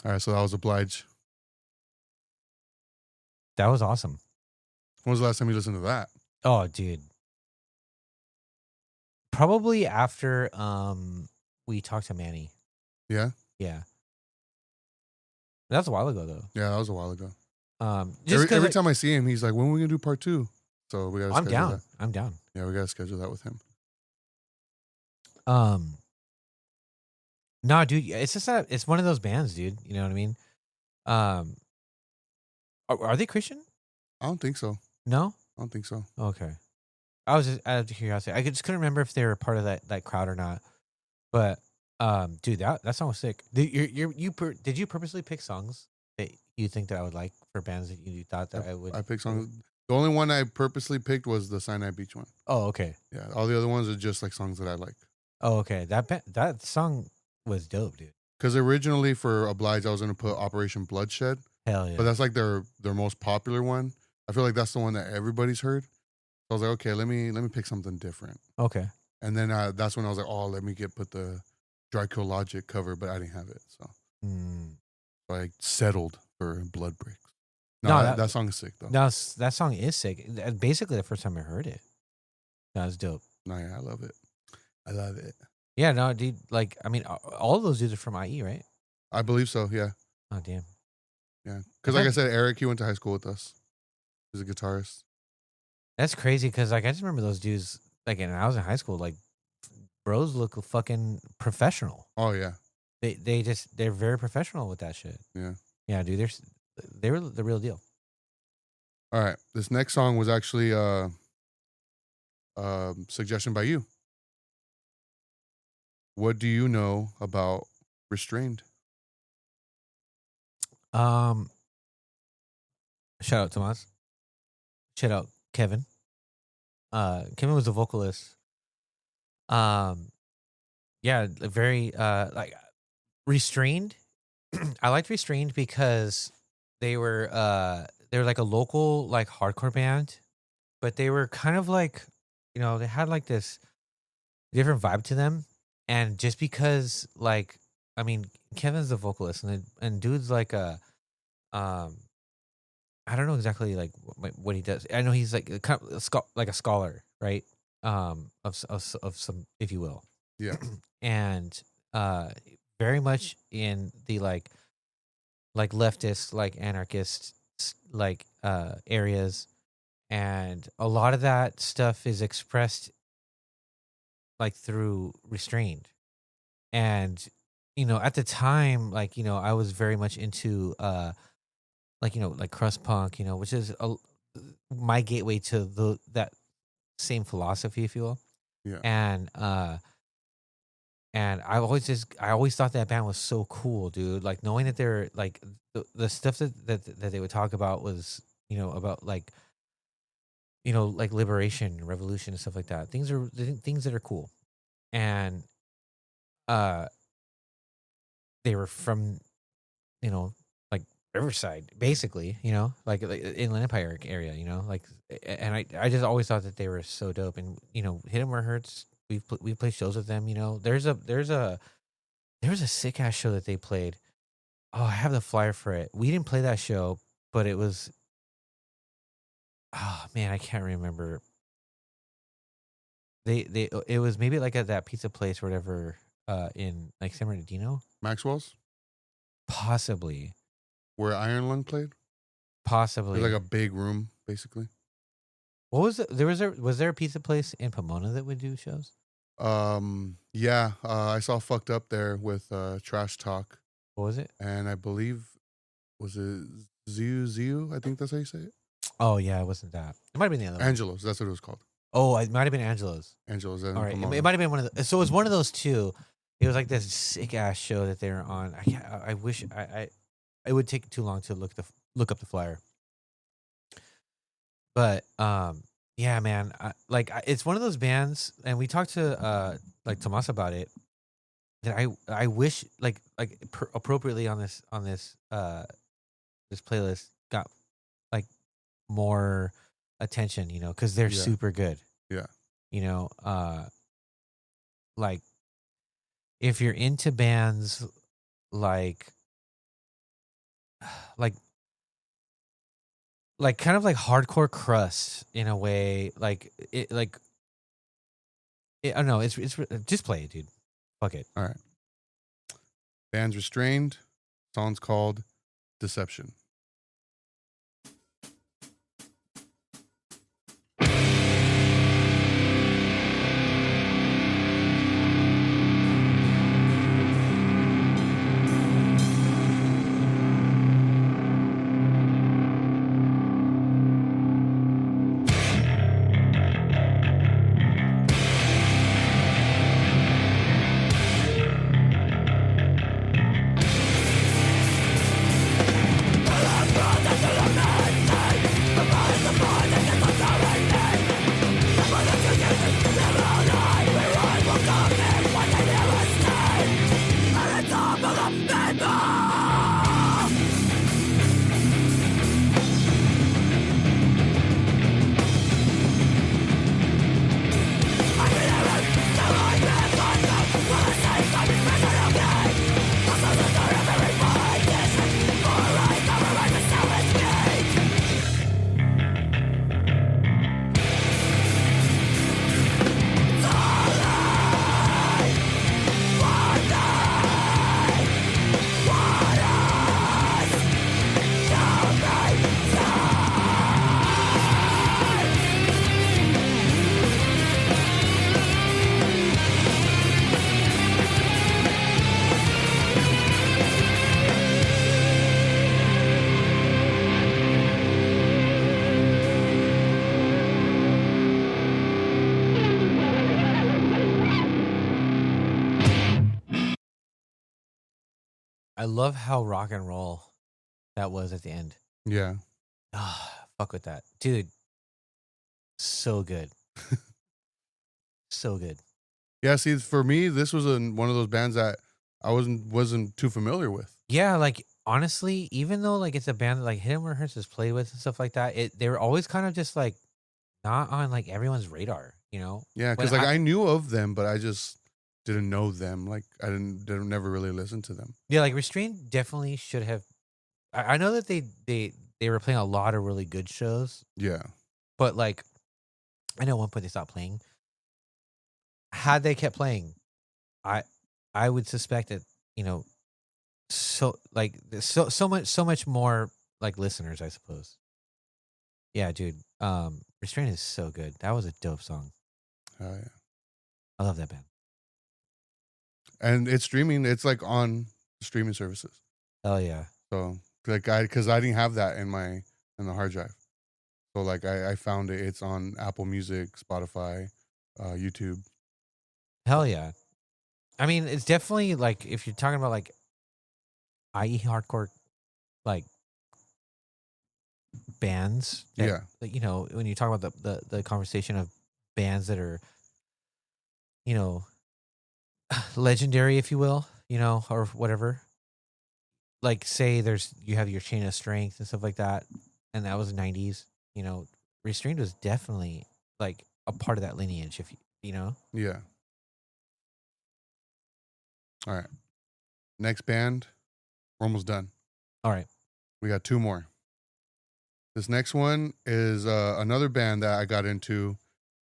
All right, so that was Oblige. That was awesome. When was the last time you listened to that? Oh, dude. Probably after we talked to Manny. Yeah? Yeah. That was a while ago though. Yeah, that was a while ago. Just Every time I see him, he's like, when are we going to do part 2? So we got to I'm schedule down. that. I'm down. Yeah, we got to schedule that with him. No, dude, it's just that it's one of those bands, dude. You know what I mean? Are they Christian? I don't think so. No? I don't think so. Okay. I was just out of curiosity. I just couldn't remember if they were part of that crowd or not. But dude, that song was sick. Did you purposely pick songs that you think that I would like for bands that you thought that I would? I picked songs. The only one I purposely picked was the Sinai Beach one. Oh, okay. Yeah, all the other ones are just like songs that I like. Oh, okay. That song was dope, dude. Because originally for Oblige, I was going to put Operation Bloodshed. Hell yeah. But that's like their most popular one. I feel like that's the one that everybody's heard. So I was like, okay, let me pick something different. Okay. And then that's when I was like, oh, let me put the Dry Kill Logic cover, but I didn't have it. So, so I settled for Blood Breaks. No, that song is sick though. No, that song is sick. Basically, the first time I heard it, that was dope. No, yeah, I love it. I love it. Yeah, no, dude. Like, I mean, all of those dudes are from IE, right? I believe so. Yeah. Oh, damn. Yeah, because like I said, Eric, he went to high school with us. He's a guitarist. That's crazy because like I just remember those dudes. Like, when I was in high school, like bros look fucking professional. Oh yeah. They're very professional with that shit. Yeah. Yeah, dude. They were the real deal. All right, this next song was actually suggestion by you. What do you know about Restrained? Shout out Tomas. Shout out Kevin. Kevin was a vocalist. Yeah, very like Restrained. I liked Restrained because they were like a local like hardcore band, but they were kind of like, you know, they had like this different vibe to them. And just because like, I mean, Kevin's the vocalist and dude's like a I I don't know exactly like what he does. I know he's like like a scholar, right? Of some, if you will. Yeah. And very much in the like leftist, like anarchist, like areas, and a lot of that stuff is expressed like through restrained. And at the time, like I was very much into like like crust punk, which is my gateway to that same philosophy, if you will. Yeah. And I always thought that band was so cool, dude. Like knowing that they're like the stuff that they would talk about was about like like liberation, revolution, and stuff like that. Things that are cool. And uh they were from like Riverside, basically, like Inland Empire area, like, and I just always thought that they were so dope. And Hit 'Em Where It Hurts, we played shows with them. There's a sick ass show that they played. Oh, I have the flyer for it. We didn't play that show, but it was, oh man, I can't remember. It was maybe like at that pizza place or whatever, in like San Bernardino, Maxwell's, possibly. where Iron Lung played. Possibly. It was like a big room, basically. What was it? Was there a pizza place in Pomona that would do shows? Yeah, I saw Fucked Up there with Trash Talk, What was it? and I believe, was it Ziu? I think that's how you say it. Oh yeah, it wasn't that. It might have been the other one. Angelo's, that's what it was called. Oh, it might have been Angelo's. Angelo's. All right, it might have been one of the. So it was one of those two. It was like this sick ass show that they were on. I wish it would take too long to look up the flyer. But yeah, man, it's one of those bands, and we talked to like Tomas about it. That I wish appropriately on this this playlist got like more attention, because they're Yeah. super good. Yeah. Like if you're into bands like kind of like hardcore crust in a way, I don't know, it's just play it, dude. Fuck it. All right. Band's Restrained. Song's called Deception. I love how rock and roll that was at the end. Yeah. Fuck with that, dude. So good. So good. Yeah, see, for me, this was one of those bands that I wasn't too familiar with. Yeah, like honestly, even though like it's a band that like Hit 'Em Where It Hurts has played with and stuff like that, they were always kind of just like not on like everyone's radar, Yeah, because like I knew of them, but I just didn't know them. Like I never really listened to them. Yeah, like Restrained definitely should have. I know that they they were playing a lot of really good shows, Yeah. but like I know at one point they stopped playing. Had they kept playing, I would suspect that, you know, so much more like listeners, I suppose. Yeah, dude. Restraint is so good. That was a dope song. Oh yeah. I love that band. And it's streaming. It's like on streaming services. Oh yeah. So like because I didn't have that in the hard drive. So like I found it. It's on Apple Music, Spotify, YouTube. Hell yeah. I mean, it's definitely like if you're talking about like IE hardcore like bands. That, Yeah. like, you know, when you talk about the conversation of bands that are, you know, legendary, if you will, you know, or whatever. Like say you have your Chain of Strength and stuff like that, and that was 90s. You know, Restrained was definitely like a part of that lineage. If you know. Yeah. All right. Next band. We're almost done. All right. We got 2 more. This next one is another band that I got into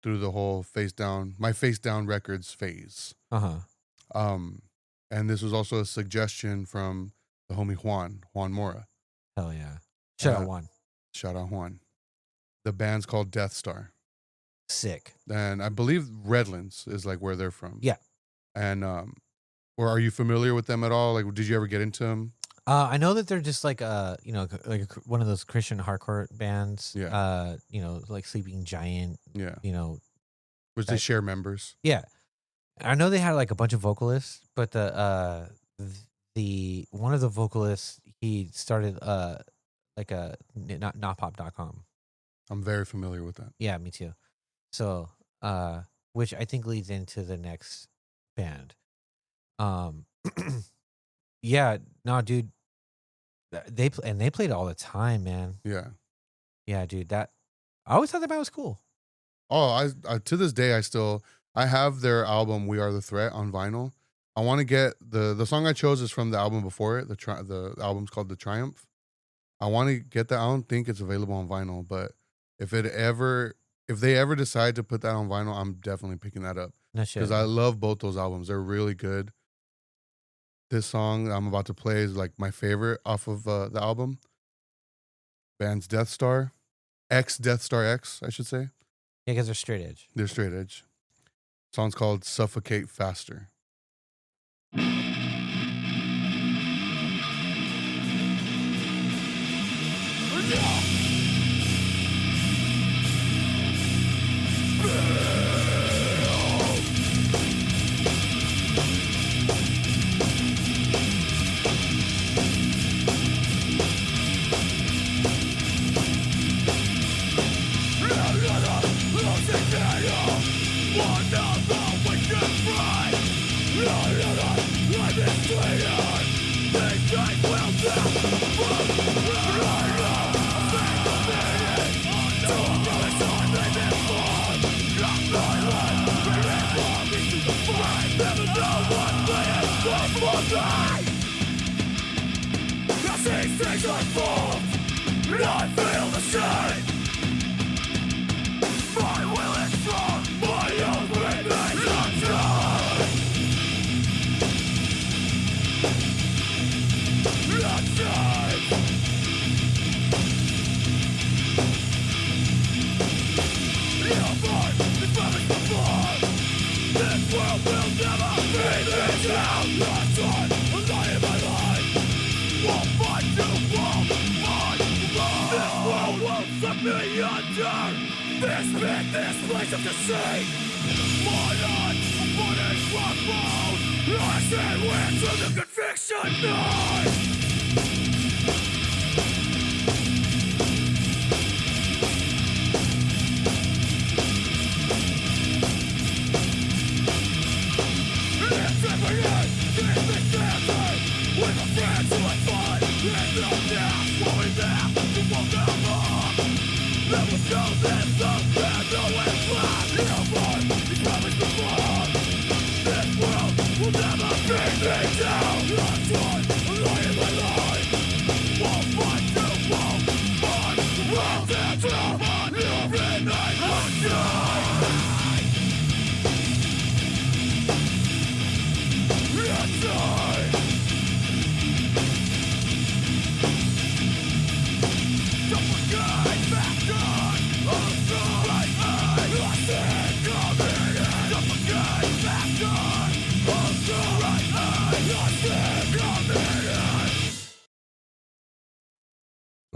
through the whole Face Down Records phase. And this was also a suggestion from the homie Juan Mora. Hell yeah. Shout out Juan. Shout out Juan. The band's called Death Star. Sick. And I believe Redlands is like where they're from. Yeah. And or are you familiar with them at all? Like, did you ever get into them? I know that they're just like you know, like one of those Christian hardcore bands. Yeah. You know, like Sleeping Giant. Yeah. You know, Which they share members. yeah. I know they had like a bunch of vocalists, but the one of the vocalists, he started like a notpop.com. I'm very familiar with that. Yeah, me too. So which I think leads into the next band. Yeah, no, dude. They played all the time, man. Yeah. Yeah, dude. I always thought that band was cool. Oh, I to this day I have their album We Are the Threat on vinyl. I want to get the song I chose is from the album before it. The album's called The Triumph. I want to get that. I don't think it's available on vinyl, but if they ever decide to put that on vinyl, I'm definitely picking that up. No shit. Because I love both those albums. They're really good. This song I'm about to play is like my favorite off of the album. Band's Death Star. Death Star X, I should say. Yeah, because they're straight edge. They're straight edge. Song's called Suffocate Faster.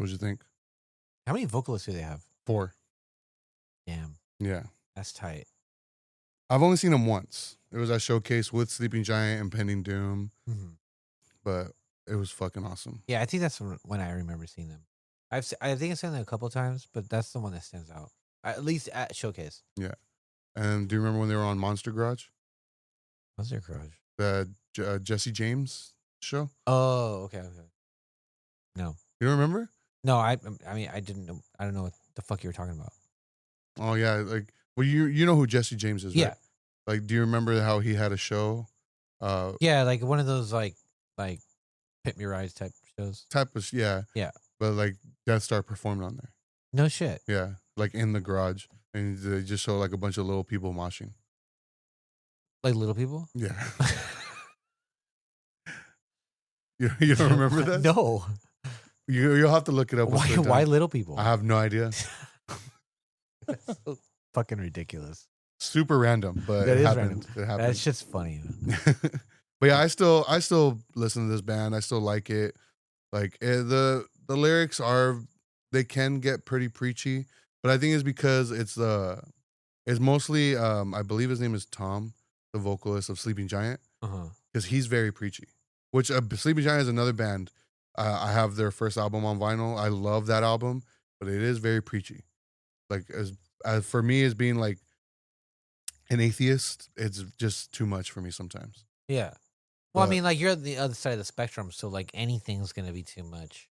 What'd you think? How many vocalists do they have? 4. Damn, Yeah. that's tight. I've only seen them once. It was at Showcase with Sleeping Giant and Pending Doom, but it was fucking awesome. Yeah, I think that's when I remember seeing them. I think I've seen them a couple times, but that's the one that stands out. At least at Showcase. Yeah. And do you remember when they were on Monster Garage? What's their garage? The Jesse James show? Oh, okay. No. You don't remember? No, I mean, I didn't know. I don't know what the fuck you were talking about. Oh, yeah. Like, well, you know who Jesse James is, right? Yeah. Like, do you remember how he had a show? Yeah, like one of those like Pit Me Rides type shows. Yeah. Yeah. But like Death Star performed on there. No shit. Yeah. Like in the garage. And they just show like a bunch of little people moshing. Like little people? Yeah. You don't remember that? No. You'll have to look it up. Why little people? I have no idea. That's so fucking ridiculous. Super random, but That it is happened. random. It happened. That shit's funny. But yeah, I still listen to this band. I still like it. Like the lyrics they can get pretty preachy, but I think it's because it's mostly I believe his name is Tom, the vocalist of Sleeping Giant, because he's very preachy. Which Sleeping Giant is another band. I have their first album on vinyl. I love that album, but it is very preachy. Like as for me as being like an atheist, it's just too much for me sometimes. Yeah. Well, I But- mean, like you're on the other side of the spectrum, so like anything's gonna be too much.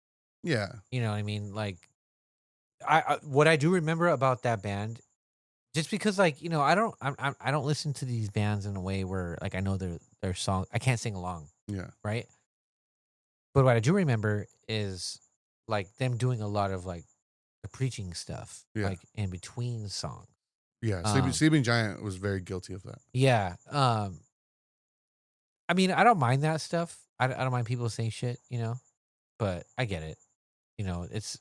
Yeah. You know what I mean? Like, I what I do remember about that band, just because like I don't listen to these bands in a way where like I know their song. I can't sing along, Yeah. right? But what I do remember is like them doing a lot of like the preaching stuff, Yeah. like in between songs. Yeah. Um, Sleeping Giant was very guilty of that. Yeah. I mean, I don't mind that stuff. I don't mind people saying shit, but I get it. It's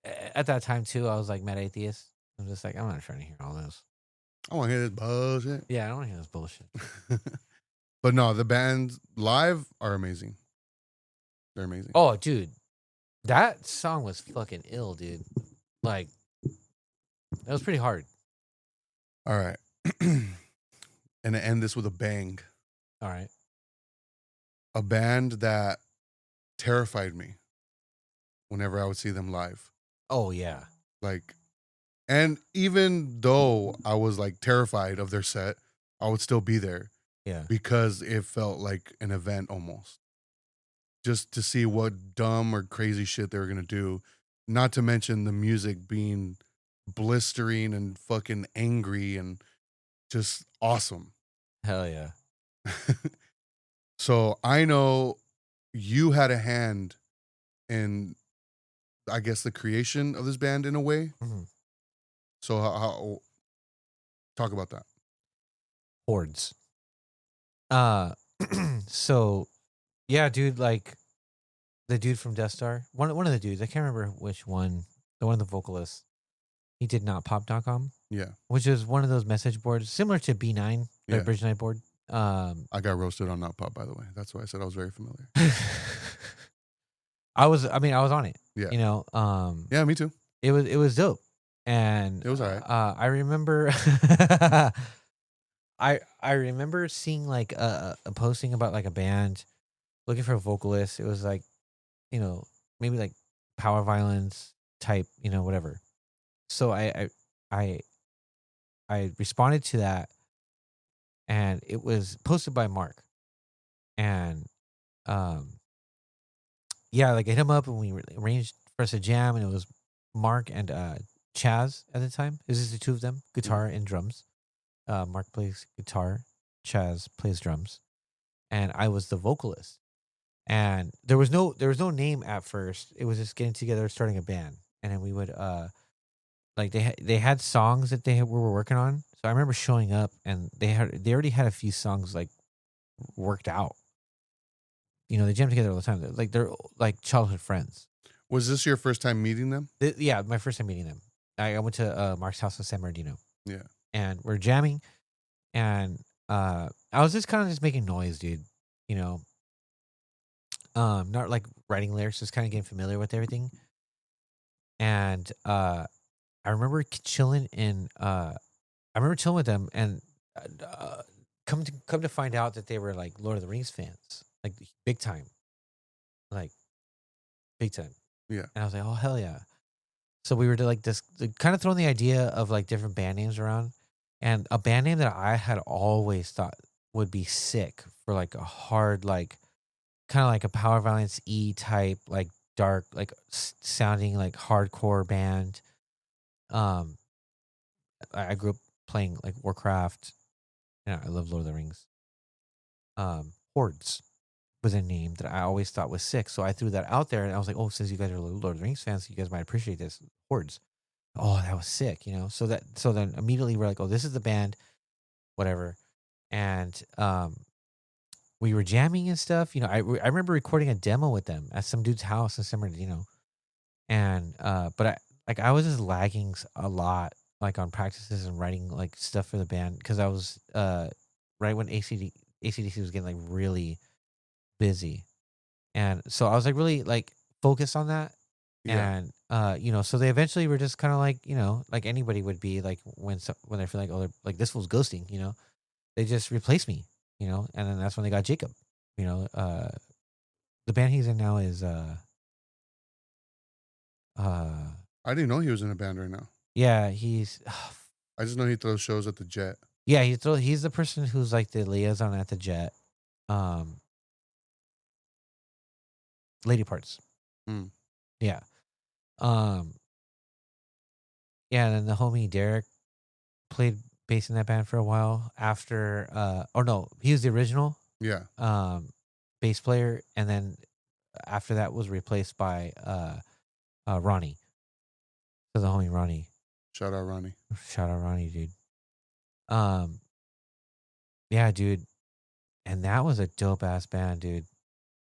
at that time too. I was like mad atheist. I'm just like, I'm not trying to hear all this. I want to hear this bullshit. Yeah, I don't want to hear this bullshit. But no, the bands live are amazing. They're amazing. Oh, dude, that song was fucking ill, dude. Like, that was pretty hard. All right. And to end this with a bang. All right. A band that terrified me whenever I would see them live. Oh yeah. Like, and even though I was like terrified of their set, I would still be there Yeah. because it felt like an event almost. Just to see what dumb or crazy shit they were going to do. Not to mention the music being blistering and fucking angry and just awesome. Hell yeah. So I know you had a hand in, I guess, the creation of this band in a way. Mhm. So how talk about that. Hordes. So yeah, dude, like the dude from Death Star, one of the dudes, I can't remember which one, the one of the vocalists, he did not pop.com, Yeah. which is one of those message boards similar to B9, the Yeah. Bridge Night board. I got roasted on Not Pop, by the way. That's why I said I was very familiar. I was on it. Yeah. Yeah, Me too. it was dope. And It was all right. I remember I remember seeing like a posting about like a band looking for a vocalist. It was like, maybe like power violence type, whatever. So I responded to that, and it was posted by Mark. And yeah, like I hit him up and we arranged for us a jam, and it was Mark and Chaz at the time. It was just the two of them, guitar and drums. Mark plays guitar, Chaz plays drums, and I was the vocalist. And there was no name at first. It was just getting together, starting a band, and then we would like they had songs that we were working on. So I remember showing up, and they already had a few songs like worked out. They jam together all the time. They're like childhood friends. Was this your first time meeting them? Yeah, my first time meeting them. I went to Mark's house in San Bernardino. Yeah. And we're jamming, and I was just kind of just making noise, dude. Not like writing lyrics, just kind of getting familiar with everything. And I remember chilling with them, and come to find out that they were like Lord of the Rings fans, like big time, like big time. Yeah. And I was like, oh hell yeah! So we were like this, kind of throwing the idea of like different band names around, and a band name that I had always thought would be sick for like a hard, like kind of like a Power Violence E type, like dark, like sounding like hardcore band. I grew up playing like Warcraft. Yeah, I love Lord of the Rings. Hordes was a name that I always thought was sick. So I threw that out there, and I was like, oh, since you guys are Lord of the Rings fans, you guys might appreciate this. Hordes. Oh, that was sick, you know? So then immediately we're like, oh, this is the band, whatever. And we were jamming and stuff. You know, I remember recording a demo with them at some dude's house in San Bernardino. And but I was just lagging a lot, like on practices and writing like stuff for the band, because I was right when ACDC was getting like really busy, and so I was like really like focused on that. Yeah. And you know, so they eventually were just kind of like, you know, like anybody would be like when they feel like, oh, they're like, this fool's ghosting, you know, they just replaced me, you know. And then that's when they got Jacob, you know. The band he's in now is I didn't know he was in a band right now. yeah, he's I just know he throws shows at the Jet. yeah, he's the person who's like the liaison at the Jet. Lady Parts. Hmm. Yeah. Yeah, and then the homie Derek played bass in that band for a while after or no, he was the original Yeah. bass player, and then after that was replaced by Ronnie. So the homie Ronnie. Shout out Ronnie. Shout out Ronnie, dude. Yeah, dude. And that was a dope ass band, dude.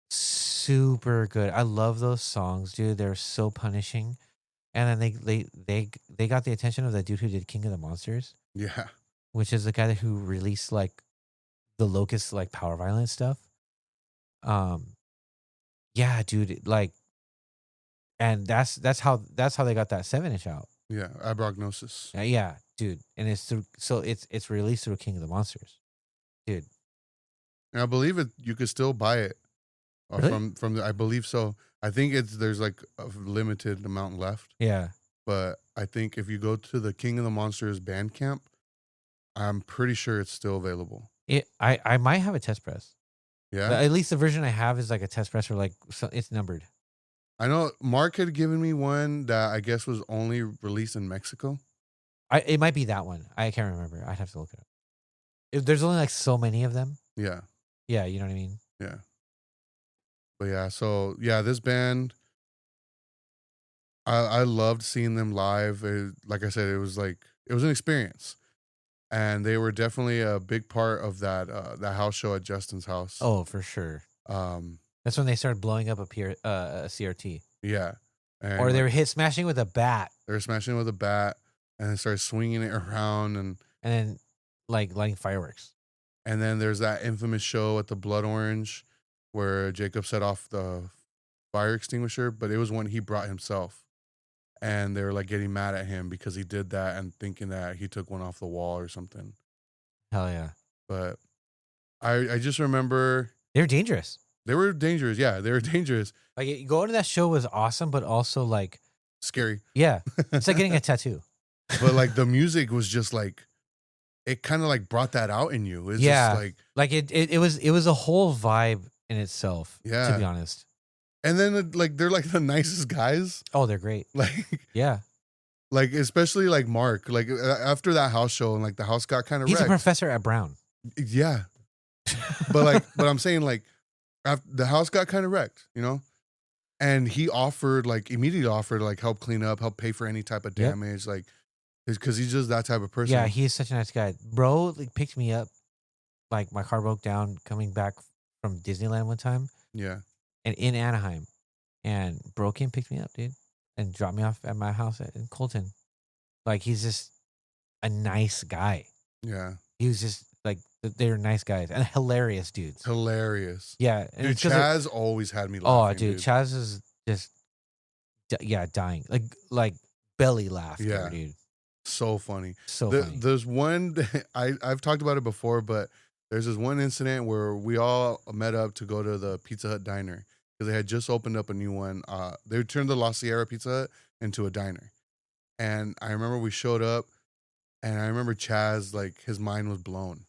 Super good. I love those songs, dude. They're so punishing. And then they got the attention of the dude who did King of the Monsters, Yeah. which is the guy who released like the Locust like Power Violence stuff. Yeah, dude, like, and that's how they got that 7-inch out. Yeah. Abrognosis. Yeah, dude. And it's through, so it's released through King of the Monsters. Dude. And I believe it. You could still buy it Really? from the. I believe so. I think there's like a limited amount left. Yeah. But I think if you go to the King of the Monsters Bandcamp, I'm pretty sure it's still available. I might have a test press. Yeah. But at least the version I have is like a test press, or like it's numbered. I know Mark had given me one that I guess was only released in Mexico. It might be that one. I can't remember. I'd have to look it up. There's only like so many of them. Yeah. Yeah, you know what I mean? Yeah. But yeah, so yeah, this band, I loved seeing them live. Like I said, it was an experience, and they were definitely a big part of that house show at Justin's house. Oh, for sure. That's when they started blowing up a CRT. Yeah, and Or they were smashing with a bat, They were smashing it with a bat, and they started swinging it around, and then like lighting fireworks. And then there's that infamous show at the Blood Orange where Jacob set off the fire extinguisher, but it was one he brought himself. And they were like getting mad at him because he did that and thinking that he took one off the wall or something. Hell yeah. But I just remember They're dangerous. they were dangerous. Yeah, they were dangerous. Like going to that show was awesome, but also like Scary. yeah, it's like getting a tattoo. But like the music was just like, it kind of like brought that out in you. It's Yeah. just Like it was a whole vibe in itself. Yeah. To be honest. and then like they're like the nicest guys. Oh, they're great. Like Yeah. like especially like Mark. Like after that house show and like the house got kind of He's wrecked. a professor at Brown. Yeah. But I'm saying like after the house got kind of wrecked, you know? And he immediately offered like help clean up, help pay for any type of Yep. damage, like because he's just that type of person. Yeah, he's such a nice guy. Bro like picked me up. Like my car broke down coming back from Disneyland one time. Yeah. And in Anaheim. And bro came picked me up, dude. And dropped me off at my house in Colton. Like he's just a nice guy. Yeah. He was just like they're nice guys and hilarious dudes. Hilarious. Yeah. And Dude, it's 'cause they're- Chaz always had me oh, laughing. dude, Chaz is just dying, like belly laughter, Yeah. dude. So funny. So funny. There's one I've talked about it before, but there's this one incident where we all met up to go to the Pizza Hut diner because they had just opened up a new one. They turned the La Sierra Pizza Hut into a diner, and I remember we showed up, and I remember Chaz, like, his mind was blown,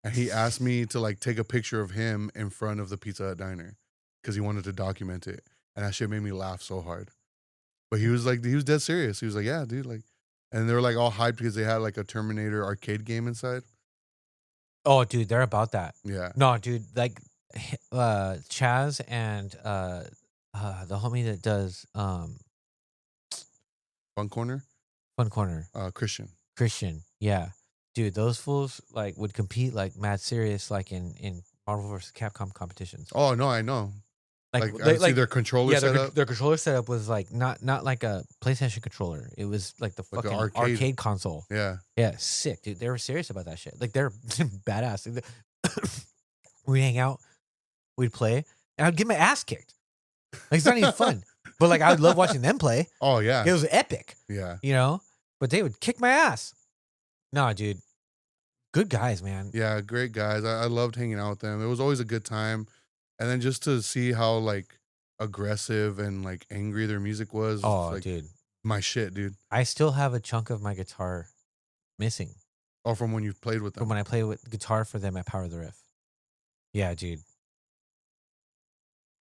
and he asked me to like take a picture of him in front of the Pizza Hut diner because he wanted to document it, and that shit made me laugh so hard. But he was dead serious. He was like, yeah, dude, like. And they were like all hyped because they had like a Terminator arcade game inside. Oh, dude, they're about that. Yeah. No, dude, like Chaz and the homie that does Fun Corner? Fun Corner, Christian. yeah, dude, those fools like would compete like mad serious like in Marvel vs. Capcom competitions. Oh, no, I know. Like they- I see their controller yeah, setup. their controller setup was like not like a PlayStation controller. It was like the Like a fucking arcade console. Yeah. Yeah, sick, dude. They were serious about that shit. Like they're badass. Like, we hang out, we'd play, and I'd get my ass kicked. Like it's not even fun, but like I would love watching them play. Oh, yeah. It was epic, Yeah. you know. But they would kick my ass. Nah, dude, good guys, man. Yeah, great guys. I loved hanging out with them. It was always a good time. And then just to see how like aggressive and like angry their music was. Oh, like, dude, my shit, dude. I still have a chunk of my guitar missing Oh, from when you played with them. from when I played with guitar for them at Power of the Riff. Yeah, dude.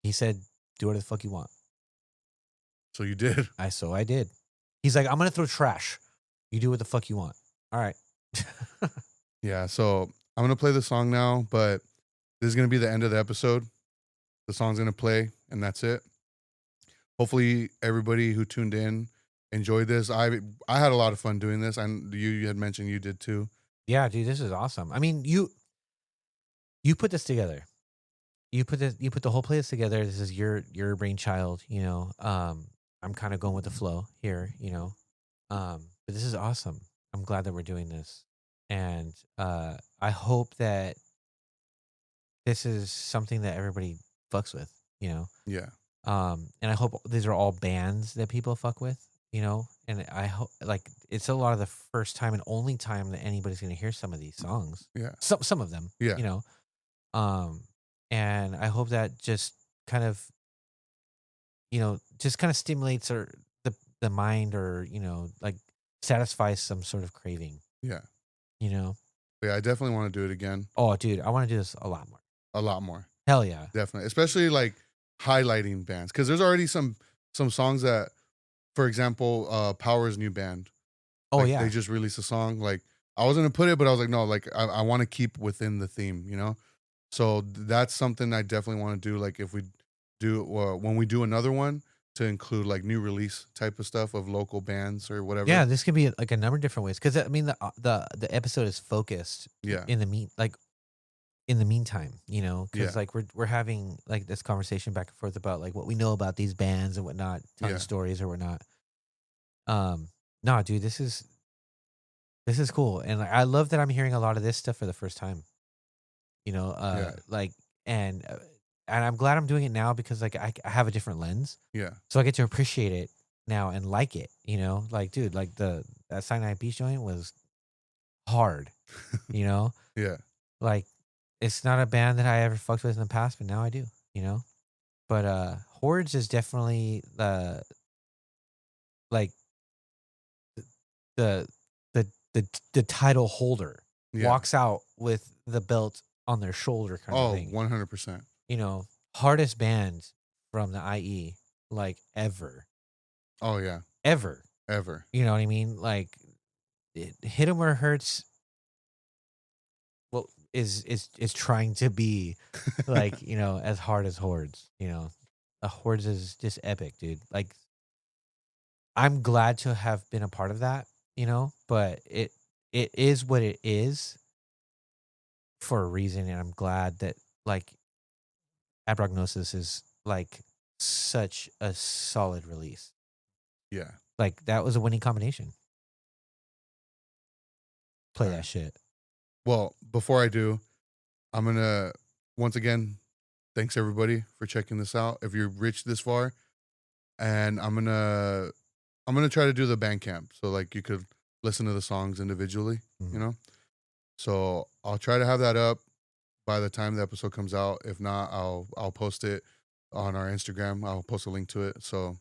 He said, "Do whatever the fuck you want." So you did. I did. He's like, "I'm gonna throw trash. You do what the fuck you want." All right. Yeah. So I'm going to play the song now, but this is going to be the end of the episode. The song's going to play, and that's it. Hopefully, everybody who tuned in enjoyed this. I had a lot of fun doing this. And you had mentioned you did too. Yeah, dude, this is awesome. I mean, you put this together. You put the whole playlist together. This is your brainchild, you know. I'm kind of going with the flow here, you know. But this is awesome. I'm glad that we're doing this. And I hope that this is something that everybody fucks with, you know. Yeah. And I hope these are all bands that people fuck with, you know. And I hope like it's a lot of the first time and only time that anybody's gonna hear some of these songs. Yeah. Some of them. Yeah. You know. And I hope that just kind of, you know, just kind of stimulates or the mind or, you know, like satisfies some sort of craving. Yeah. You know? Yeah, I definitely want to do it again. Oh, dude, I want to do this a lot more. A lot more. Hell yeah. Definitely. Especially like highlighting bands. Because there's already some songs that, for example, Power's new band. Oh, like, yeah. They just released a song. Like, I was going to put it, but I was like, no, like, I want to keep within the theme, you know? So that's something I definitely want to do. Like, if we do, when we do another one, to include like new release type of stuff of local bands or whatever. Yeah, this could be like a number of different ways. Because I mean, the episode is focused. Yeah. In the meantime, you know, because Yeah. like we're having like this conversation back and forth about like what we know about these bands and whatnot, telling Yeah. stories or whatnot. No, dude, this is cool, and like, I love that I'm hearing a lot of this stuff for the first time. You know, Yeah. like and I'm glad I'm doing it now because like I have a different lens. Yeah. So I get to appreciate it now and like it, you know? Like, dude, like that Cyanide Beach joint was hard, you know? Yeah. Like, it's not a band that I ever fucked with in the past, but now I do, you know? But Hordes is definitely the title holder. Yeah. Walks out with the belt on their shoulder kind of Oh, thing. 100%. You know, hardest band from the IE, like ever. Oh, yeah. Ever. Ever. You know what I mean? Like, Hit 'Em Where It Hurts. Well, is trying to be like, you know, as hard as Hordes. You know, Hordes is just epic, dude. Like, I'm glad to have been a part of that. You know, but it is what it is for a reason, and I'm glad that like Abrognosis is like such a solid release. Yeah. Like that was a winning combination. Play Alright. that shit. Well, before I do, I'm going to, once again, thanks everybody for checking this out. If you've reached this far, and I'm gonna try to do the Bandcamp, so like you could listen to the songs individually, you know. So I'll try to have that up by the time the episode comes out. If not, I'll post it on our Instagram. I'll post a link to it. So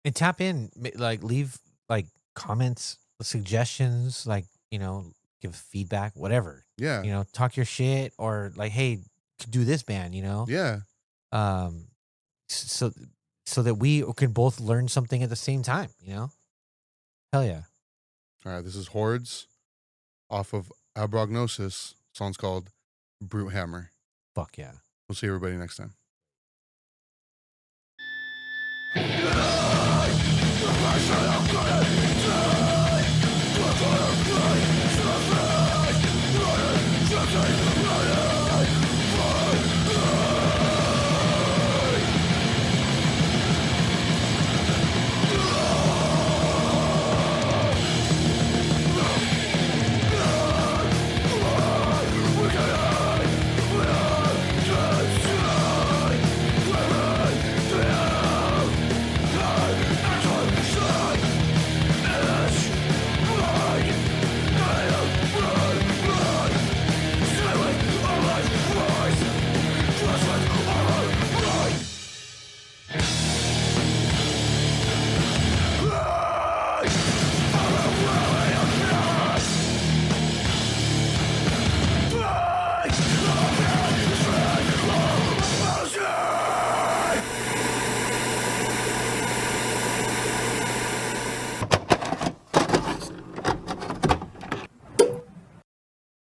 And tap in, like leave like comments, suggestions, like, you know, give feedback, whatever. yeah, You know, talk your shit or like, hey, do this band, you know? yeah. Um so so that we can both learn something at the same time, you know? Hell yeah. All right, this is Hordes off of Abrognosis. Song's called Brute Hammer. Fuck yeah. We'll see everybody next time.